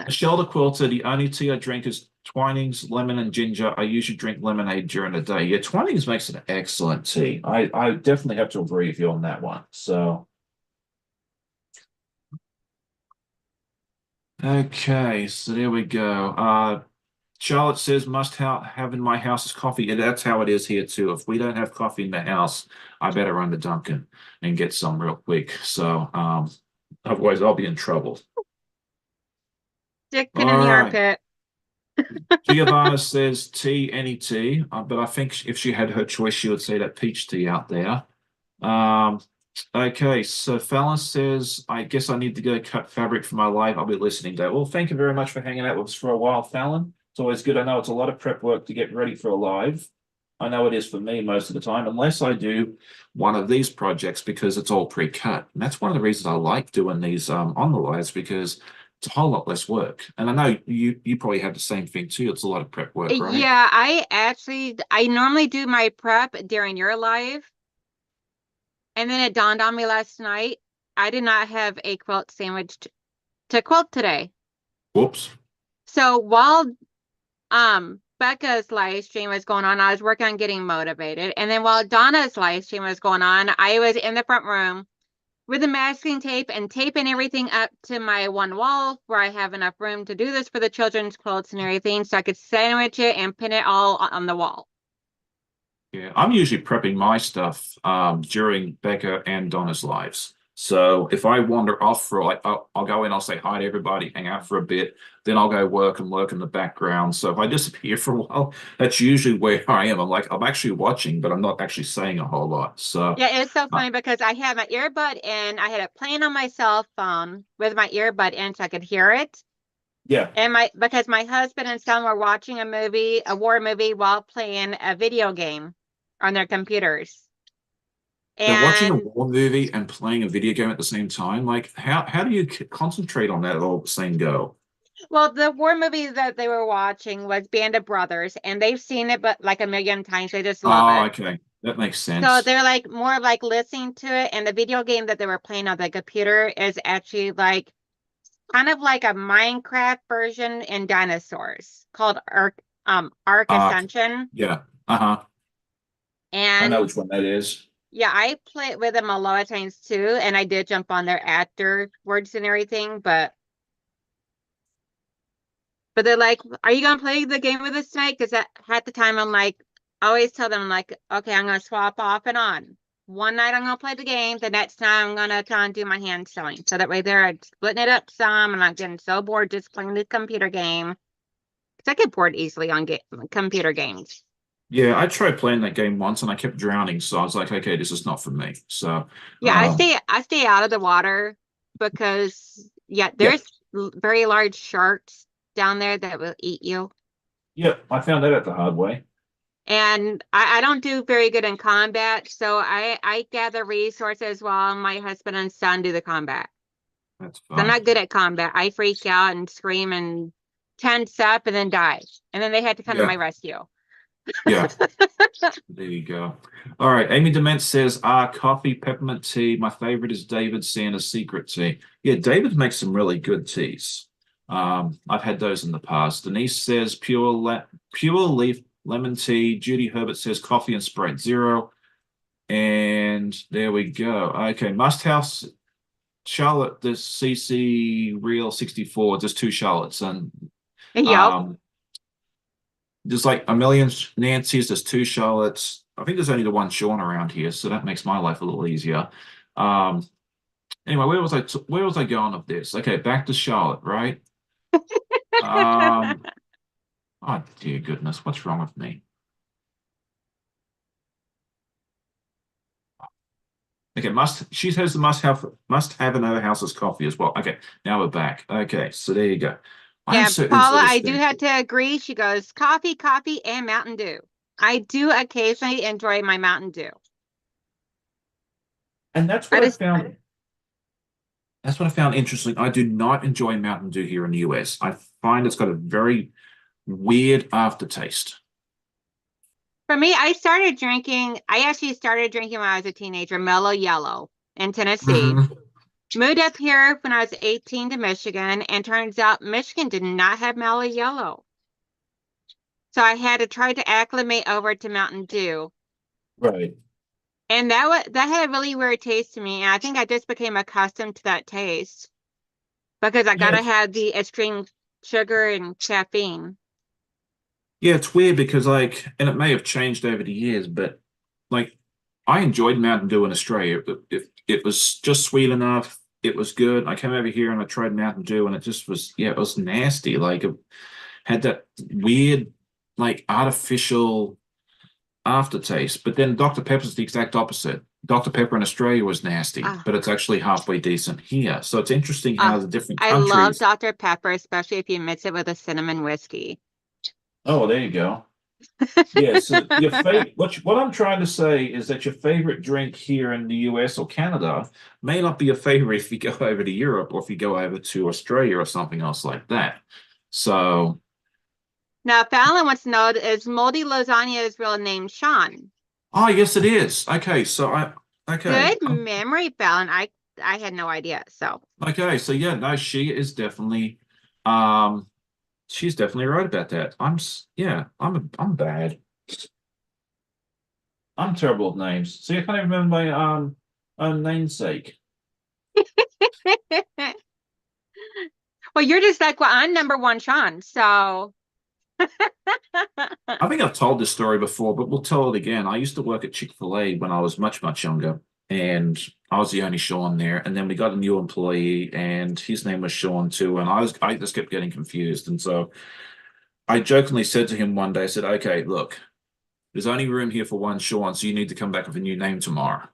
Michelle the Quilter, the only tea I drink is Twinings, lemon, and ginger. I usually drink lemonade during the day. Yeah, Twinings makes an excellent tea. I definitely have to agree with you on that one. So okay, so there we go. Charlotte says have in my house is coffee. Yeah, that's how it is here too. If we don't have coffee in the house, I better run to Dunkin' and get some real quick. So otherwise I'll be in trouble. Dick pin in All the right. armpit. Giovanna says tea, any tea. But I think if she had her choice, she would say that peach tea out there. Um, okay, so Fallon says, I guess I need to go cut fabric for my live. I'll be listening to. Well, thank you very much for hanging out with us for a while, Fallon. It's always good. I know it's a lot of prep work to get ready for a live. I know it is for me most of the time, unless I do one of these projects because it's all pre-cut. And that's one of the reasons I like doing these on the lives because it's a whole lot less work. And I know you probably have the same thing too. It's a lot of prep work, right? Yeah, I normally do my prep during your live. And then it dawned on me last night, I did not have a quilt sandwich to quilt today. Whoops. So while Becca's live stream was going on, I was working on getting motivated. And then while Donna's live stream was going on, I was in the front room with the masking tape and taping everything up to my one wall where I have enough room to do this for the children's quilts and everything, so I could sandwich it and pin it all on the wall. Yeah, I'm usually prepping my stuff during Becca and Donna's lives. So if I wander off for like, I'll go in, I'll say hi to everybody, hang out for a bit, then I'll go work and work in the background. So if I disappear for a while, that's usually where I am. I'm actually watching, but I'm not actually saying a whole lot. So Yeah, it's so uh, funny because I had my earbud in, I had it playing on my cell phone with my earbud in so I could hear it. yeah, And because my husband and son were watching a movie, a war movie, while playing a video game on their computers. they're watching a And war movie and playing a video game at the same time. Like how do you concentrate on that all at the same go? well, the war movie that they were watching was Band of Brothers, and they've seen it but like a million times. They just love Oh, it. okay. That makes So sense. they're like more of like listening to it, and the video game that they were playing on the computer is actually like kind of like a Minecraft version in dinosaurs called Ark Uh, Ascension. yeah. Uh-huh. I know And which one that is. Yeah, I play with them a lot of times too, and I did jump on there afterwards and everything, but they're like, "Are you gonna play the game with us tonight?" Because at the time, I'm like, I always tell them, like, okay, I'm gonna swap off and on. One night I'm gonna play the game, the next time I'm gonna try and do my hand sewing. So that way they're splitting it up some, and I'm getting so bored just playing the computer game. Because I get bored easily on computer games. Yeah, I tried playing that game once and I kept drowning, so I was like, okay, this is not for me. So, Yeah, I stay out of the water because yeah, yeah, there's very large sharks down there that will eat you. yeah, I found that out the hard way. And I don't do very good in combat, so I gather resources while my husband and son do the combat. That's So I'm fun. not good at combat. I freak out and scream and tense up and then die. And then they had to come to Yeah, my rescue. yeah. There you go. All right. Amy Dement says, coffee, peppermint tea. My favorite is David Santa's secret tea. Yeah, David makes some really good teas. I've had those in the past. Denise says pure leaf lemon tea. Judy Herbert says coffee and Sprite Zero. And there we go. Okay, Must House Charlotte, the CC Real 64, just two Charlottes. And Yep. um there's like a million Nancy's, there's two Charlottes. I think there's only the one Sean around here, so that makes my life a little easier. Um, anyway, where was I going with this? Okay, back to Charlotte, right? Um, oh dear goodness, what's wrong with me? Okay, she says the must have in her house is coffee as well. Okay, now we're back. Okay, so there you go. I'm Yeah, so Paula, I do interesting. have to agree. She goes, coffee, coffee, and Mountain Dew. I do occasionally enjoy my Mountain Dew. And I just, that's what I found interesting. I do not enjoy Mountain Dew here in the US. I find it's got a very weird aftertaste. for me, I actually started drinking when I was a teenager, Mellow Yellow in Tennessee. Hmm. Moved up here when I was 18 to Michigan, and turns out Michigan did not have Mellow Yellow. So I had to try to acclimate over to Mountain Dew. Right. And that had a really weird taste to me. And I think I just became accustomed to that taste because I Yeah, gotta have the extreme sugar and caffeine. yeah, it's weird because and it may have changed over the years, but like, I enjoyed Mountain Dew in Australia. It was just sweet enough. It was good. I came over here and I tried Mountain Dew, and it just was, yeah, it was nasty. Like, it had that weird, like, artificial aftertaste. But then Dr. Pepper's the exact opposite. Dr. Pepper in Australia was nasty, Ah, but it's actually halfway decent here. So it's interesting how ah, the different I love countries. Dr. Pepper, especially if you mix it with a cinnamon whiskey. Oh, there you go. Yeah, so your favorite, what I'm trying to say is that your favorite drink here in the US or Canada may not be your favorite if you go over to Europe or if you go over to Australia or something else like that. So, Now, Fallon wants to know, is Moldy Lasagna's real name Sean? oh, yes, it is. Okay, okay, Good memory, Fallon. I had no idea. So okay, so yeah, no, um, she's definitely right about that. Yeah, I'm bad. I'm terrible with names. See, I can't even remember my own namesake. well, you're just like, well, I'm number one Sean. So I think I've told this story before, but we'll tell it again. I used to work at Chick-fil-A when I was much, much younger, and I was the only Sean there. And then we got a new employee, and his name was Sean too. And I just kept getting confused. And so I jokingly said to him one day, I said, "Okay, look, there's only room here for one Sean, so you need to come back with a new name tomorrow."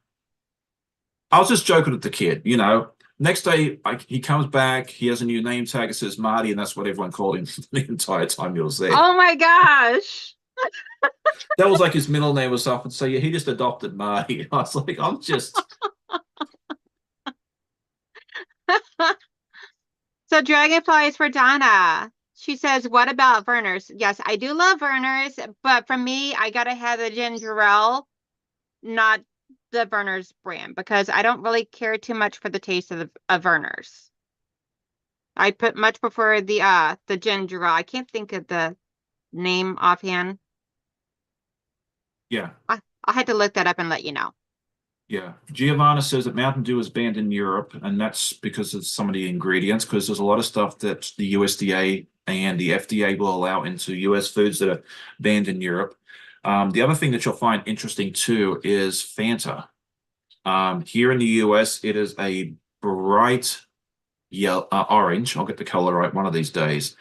I was just joking with the kid, you know. Next day, he comes back. He has a new name tag. It says Marty, and that's what everyone called him the entire time he was there. oh my gosh. That was like his middle name or something. So yeah, he just adopted Marty. I was like, I'm just, So dragonflies for Donna. She says, what about Verner's? Yes, I do love Verner's, but for me, I gotta have the ginger ale, not the Verner's brand, because I don't really care too much for the taste of Verner's. I put much prefer the ginger ale. I can't think of the name offhand. yeah. I'll have to look that up and let you know. Yeah. Giovanna says that Mountain Dew is banned in Europe, and that's because of some of the ingredients, because there's a lot of stuff that the USDA and the FDA will allow into US foods that are banned in Europe. The other thing that you'll find interesting too is Fanta. Here in the US, it is a bright yellow, orange. I'll get the color right one of these days.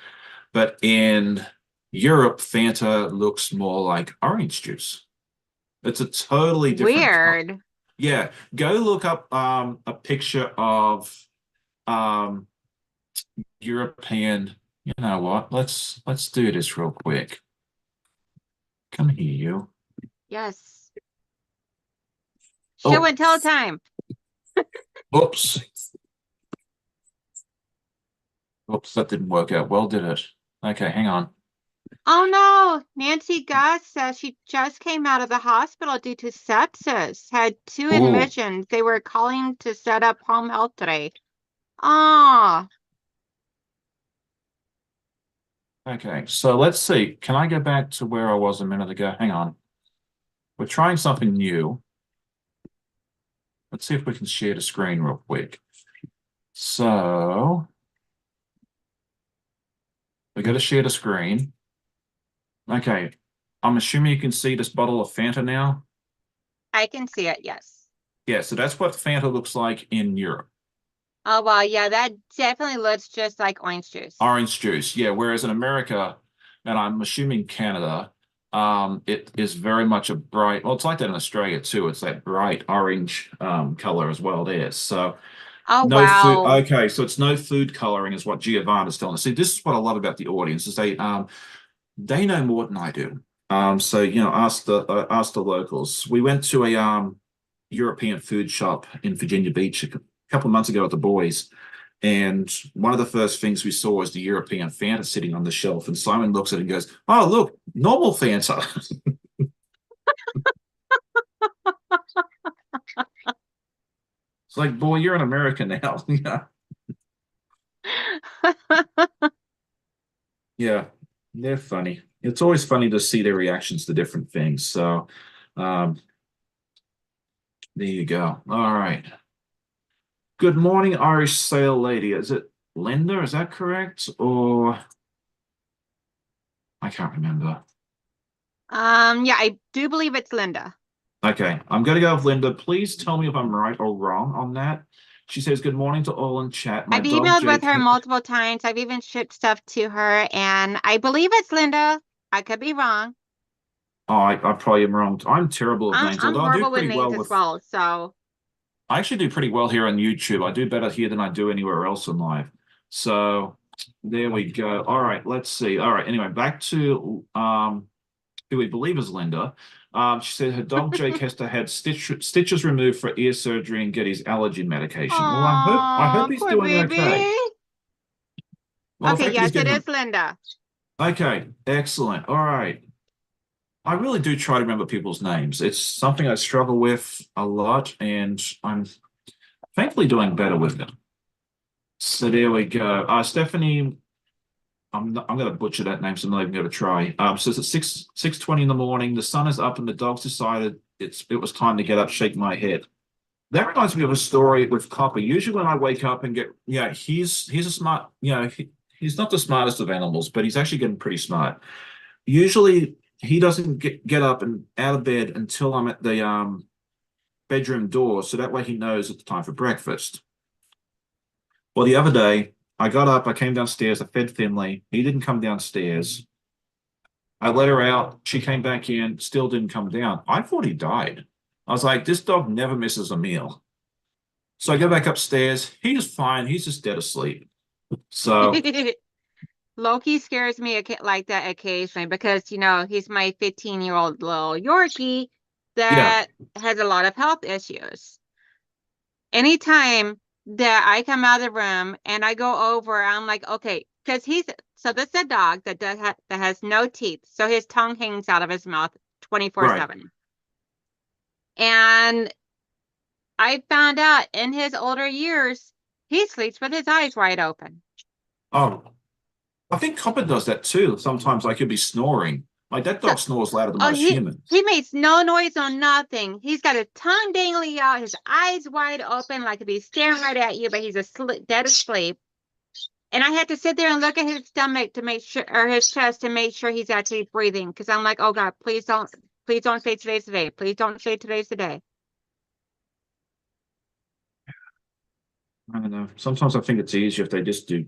But in Europe, Fanta looks more like orange juice. It's a totally different color. Weird. Yeah, go look up a picture of um European. You know what? Let's do this real quick. Come here, you. Yes. Show Oh, and tell time. oops. Oops, that didn't work out well, did it? Okay, hang on. Oh no, Nancy Gus says she just came out of the hospital due to sepsis, had two Oh, admissions. They were calling to set up home health today. Ah, okay. So let's see. Can I go back to where I was a minute ago? Hang on. We're trying something new. Let's see if we can share the screen real quick. So we got to share the screen. Okay. I'm assuming you can see this bottle of Fanta now. I can see it, yes. Yeah, so that's what Fanta looks like in Europe. Oh well, yeah, that definitely looks just like orange juice. Orange juice. Yeah, whereas in America, and I'm assuming Canada, it is very much a bright, well, it's like that in Australia too. It's that bright orange color as well there. So Oh no food. wow. Okay, so it's no food coloring is what Giovanna's telling us. See, this is what I love about the audience is they know more than I do. So ask the locals. We went to a European food shop in Virginia Beach a couple of months ago with the boys, and one of the first things we saw was the European Fanta sitting on the shelf. And Simon looks at it and goes, "Oh, look, normal Fanta." It's like, boy, you're in America now. Yeah, yeah, they're funny. It's always funny to see their reactions to different things. So, um, there you go. All right. Good morning, Irish Sail Lady. Is it Linda? Is that correct? Or I can't remember. Yeah, I do believe it's Linda. Okay, I'm going to go with Linda. Please tell me if I'm right or wrong on that. She says, "Good morning to all in chat. My I've dog emailed with Jake." her multiple times. I've even shipped stuff to her, and I believe it's Linda. I could be wrong. Oh, I probably am wrong. I'm terrible with names, I'm although I do horrible with pretty names well as with. well. So, I actually do pretty well here on YouTube. I do better here than I do anywhere else in life. So there we go. All right, let's see. All right, anyway, back to who we believe is Linda. She said her dog Jake has to have stitches removed for ear surgery and get his allergy medication. Well, I hope oh, he's poor doing baby. okay. Well, the Okay, fact that he's yes, it getting is Linda. okay, excellent. All right. I really do try to remember people's names. It's something I struggle with a lot, and I'm thankfully doing better with it. So there we go. Stephanie, I'm going to butcher that name, so I'm not even going to try. Says it's 6:20 in the morning. The sun is up, and the dog's decided it was time to get up, shake my head. That reminds me of a story with Copper. Usually, when I wake up and get, yeah, he's a smart, he's not the smartest of animals, but he's actually getting pretty smart. Usually, he doesn't get up and out of bed until I'm at the bedroom door, so that way he knows it's time for breakfast. Well, the other day, I got up, I came downstairs, I fed Finley. He didn't come downstairs. I let her out. She came back in, still didn't come down. I thought he died. I was like, this dog never misses a meal. So I go back upstairs. He's fine. He's just dead asleep. So, Loki scares me like that occasionally because, he's my 15-year-old little Yorkie yeah, that has a lot of health issues. Anytime that I come out of the room and I go over, I'm like, okay, because so this is a dog that has no teeth, so his tongue hangs out of his mouth right. 24/7. And I found out in his older years, he sleeps with his eyes wide open. Oh, I think Copper does that too. Sometimes I could be snoring. Like that So, dog snores louder than oh, most humans. he makes no noise on nothing. He's got his tongue dangling out, his eyes wide open, like if he's staring right at you, but he's asleep, dead asleep. And I had to sit there and look at his stomach to make sure, or his chest to make sure he's actually breathing. Because I'm like, oh God, please don't say today's the day. Please don't say today's the day. I don't know. Sometimes I think it's easier if they just do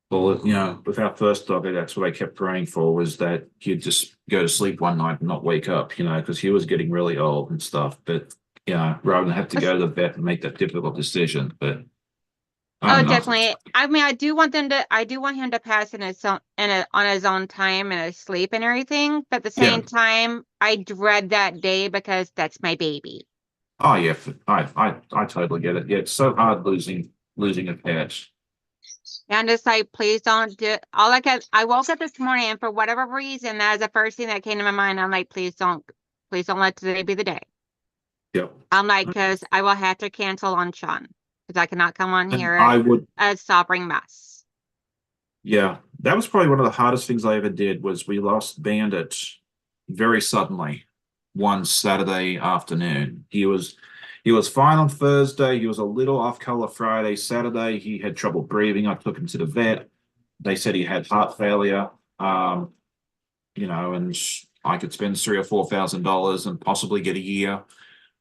bullet. With our first dog, that's what I kept praying for was that he'd just go to sleep one night and not wake up, because he was getting really old and stuff. But rather than have to go to the vet and make that difficult decision. But I Oh, don't know. definitely. I mean, I do want him to pass in his own, on his own time and his sleep and everything. But at the Yeah. same time, I dread that day because that's my baby. Oh yeah. I totally get it. Yeah, it's so hard losing a pet. And it's like, please don't do all I woke up this morning and for whatever reason, that was the first thing that came to my mind. I'm like, please don't let today be the day. Yep. I'm like, because I will have to cancel on Sean because I cannot come on And here I would. a sobbing mess. Yeah, that was probably one of the hardest things I ever did was we lost Bandit very suddenly one Saturday afternoon. He was fine on Thursday. He was a little off color Friday. Saturday, he had trouble breathing. I took him to the vet. They said he had heart failure. Um, and I could spend $3,000 or $4,000 and possibly get a year.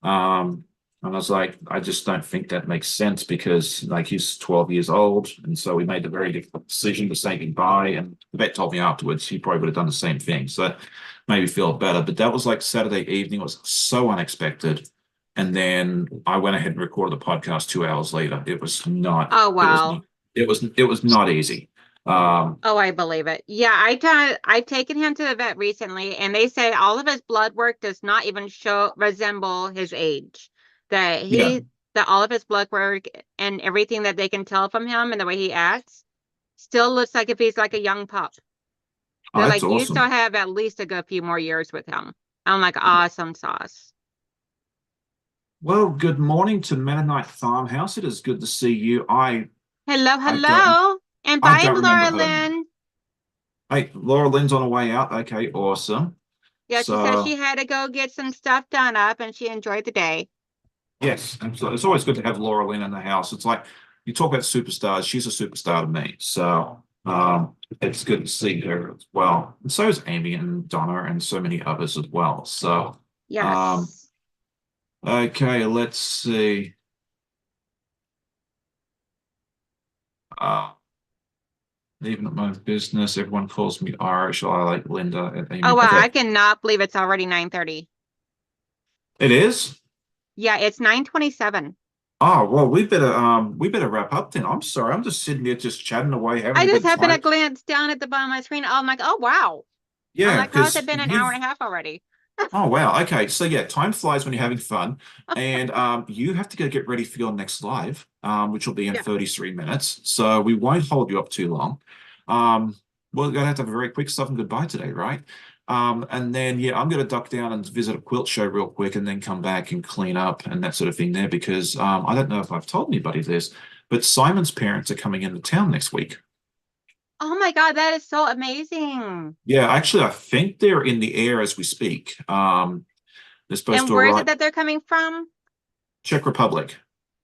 And I was like, I just don't think that makes sense because like he's 12 years old. And so we made the very difficult decision to say goodbye. And the vet told me afterwards he probably would have done the same thing. So that made me feel better. But that was like Saturday evening. It was so unexpected. And then I went ahead and recorded the podcast 2 hours later. It was not, Oh it was not, wow. it was not easy. Oh, I believe it. Yeah, I've taken him to the vet recently, and they say all of his blood work does not even resemble his age. That Yeah. that all of his blood work and everything that they can tell from him and the way he acts still looks like if he's like a young pup. Oh, They're that's like, you still awesome. have at least a good few more years with him. I'm like, awesome sauce. Well, good morning to Mennonite Farmhouse. It is good to see you. Hello, I don't hello. And I bye, don't remember Laura her name. Lynn. Hey, Laura Lynn's on her way out. Okay, awesome. Yeah, she said she So had to go get some stuff done up and she enjoyed the day. yes, absolutely. It's always good to have Laura Lynn in the house. It's like you talk about superstars. She's a superstar to me. So it's good to see her as well. And so is Amy and Donna and so many others as well. So um, Yes. okay, let's see. Uh, Even at my business, everyone calls me Irish. I like Linda and Oh Amy. wow, Okay, I cannot believe it's already 9:30. it is. Yeah, it's 9:27. Oh, well, we better wrap up then. I'm sorry. I'm just sitting here just chatting away, having I a just good happened to time. glance down at the bottom of my screen. I'm like, oh wow. I'm Yeah, like, how's because it been an hour you've and a half already? oh wow. Okay. So yeah, time flies when you're having fun. And you have to go get ready for your next live, which will be in Yeah. 33 minutes. So we won't hold you up too long. Um, we're gonna have to have a very quick stuff and goodbye today, right? And then yeah, I'm gonna duck down and visit a quilt show real quick and then come back and clean up and that sort of thing there because I don't know if I've told anybody this, but Simon's parents are coming into town next week. Oh my God, that is so amazing. Yeah, actually, I think they're in the air as we speak. They're supposed And to where is it arrive that they're coming from? Czech Republic.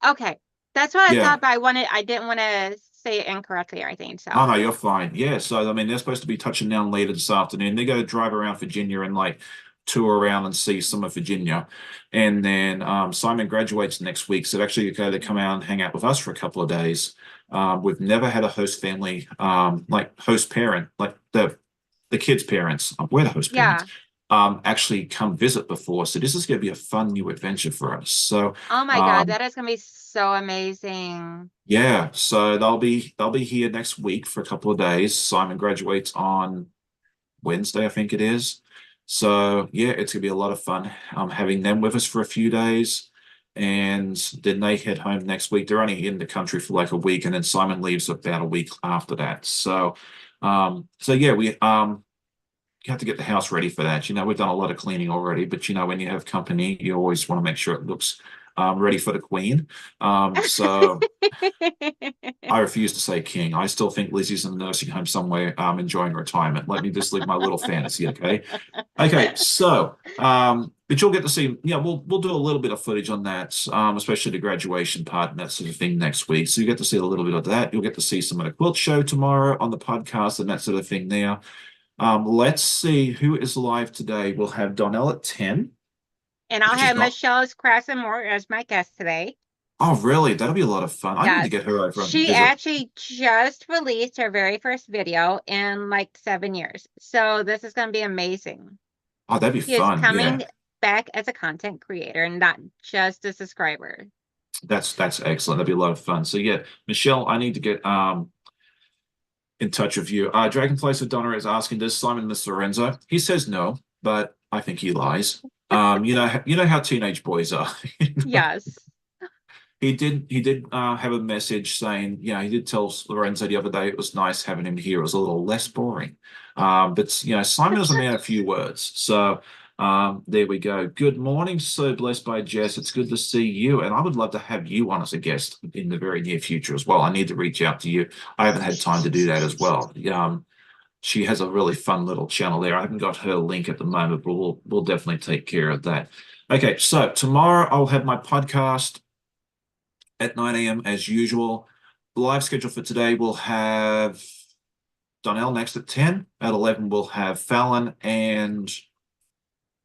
Okay. That's what I Yeah. thought, but I didn't want to say it incorrectly or anything. Oh So no, you're fine. Yeah. So I mean, they're supposed to be touching down later this afternoon. They're going to drive around Virginia and like tour around and see some of Virginia. And then Simon graduates next week, so they're actually going to come out and hang out with us for a couple of days. We've never had a host family, like host parent, like the kids' parents. We're the host parents. yeah. Actually come visit before. So this is going to be a fun new adventure for us. So Oh my God, um, that is gonna be so amazing. yeah, so they'll be here next week for a couple of days. Simon graduates on Wednesday, I think it is. So yeah, it's gonna be a lot of fun. Having them with us for a few days, and then they head home next week. They're only in the country for like a week, and then Simon leaves about a week after that. So yeah, we you have to get the house ready for that. We've done a lot of cleaning already, but when you have company, you always want to make sure it looks ready for the Queen. So I refuse to say king. I still think Lizzie's in the nursing home somewhere, enjoying retirement. Let me just live my little fantasy, okay? Okay, so but you'll get to see, yeah, we'll do a little bit of footage on that, especially the graduation part and that sort of thing next week. So you get to see a little bit of that. You'll get to see some of the quilt show tomorrow on the podcast and that sort of thing there. Let's see who is live today. We'll have Donnell at 10, And I'll which is have not. Michelle's Moore as my guest today. Oh, really? That'll be a lot of fun. I need to Yes. get her over and She visit. actually just released her very first video in like 7 years. So this is going to be amazing. Oh, that'd be She is fun. Yeah. coming back as a content creator, not just a subscriber. That's excellent. That'd be a lot of fun. So yeah, Michelle, I need to get in touch with you. Dragonfly Donna is asking, does Simon miss Lorenzo? He says no, but I think he lies. You know how teenage boys are. Yes. He did have a message saying, he did tell Lorenzo the other day it was nice having him here. It was a little less boring. But Simon is a man of few words. So there we go. Good morning. So blessed by Jess. It's good to see you. And I would love to have you on as a guest in the very near future as well. I need to reach out to you. I haven't had time to do that as well. She has a really fun little channel there. I haven't got her link at the moment, but we'll definitely take care of that. Okay, so tomorrow I'll have my podcast at 9 a.m. as usual. The live schedule for today will have Donnell next at 10. At 11, we'll have Fallon, and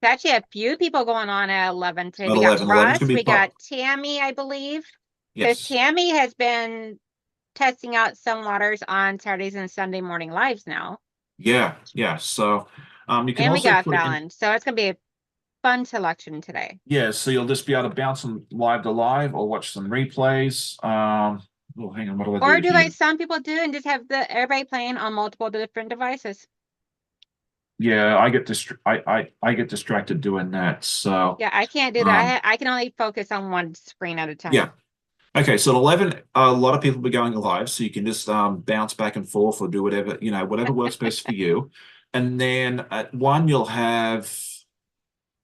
There's actually a few people going on at 11 today. at We got 11. 11 is Russ, going to be we got Tammy, I believe. Because Yes. Tammy has been testing out some waters on Saturdays and Sunday morning lives now. Yeah, yeah. So you can And we also got put it in. Fallon. So it's going to be a fun selection today. Yeah, so you'll just be able to bounce them live to live or watch some replays. Oh, hang on, what do I Or do do here? like some people do and just have everybody playing on multiple different devices. Yeah, I get distracted doing that. So Yeah, I can't do that. I can only focus on one screen at a time. yeah. Okay, so at 11, a lot of people will be going live, so you can just bounce back and forth or do whatever, whatever works best for you. And then at 1, you'll have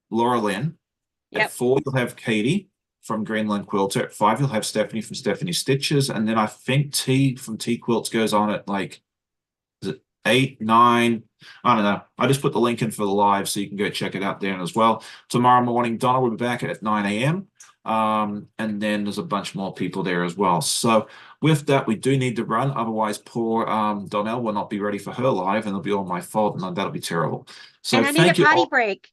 Laura Lynn. At Yep. 4, you'll have Katie from Greenland Quilter. At 5, you'll have Stephanie from Stephanie Stitches. And then I think T from T Quilts goes on at like, is it 8, 9? I don't know. I just put the link in for the live so you can go check it out there as well. Tomorrow morning, Donna will be back at 9 a.m. And then there's a bunch more people there as well. So with that, we do need to run. Otherwise, poor Donnell will not be ready for her live, and it'll be all my fault, and that'll be terrible. So And I need a thank you potty all. break.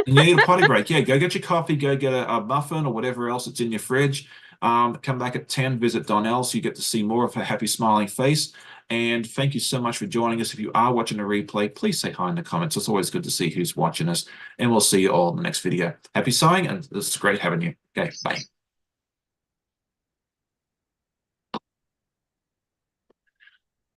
You need a potty break. Yeah, go get your coffee, go get a muffin or whatever else that's in your fridge. Come back at 10, visit Donnell so you get to see more of her happy, smiling face. And thank you so much for joining us. If you are watching a replay, please say hi in the comments. It's always good to see who's watching us. And we'll see you all in the next video. Happy sewing, and it's great having you. Okay, bye.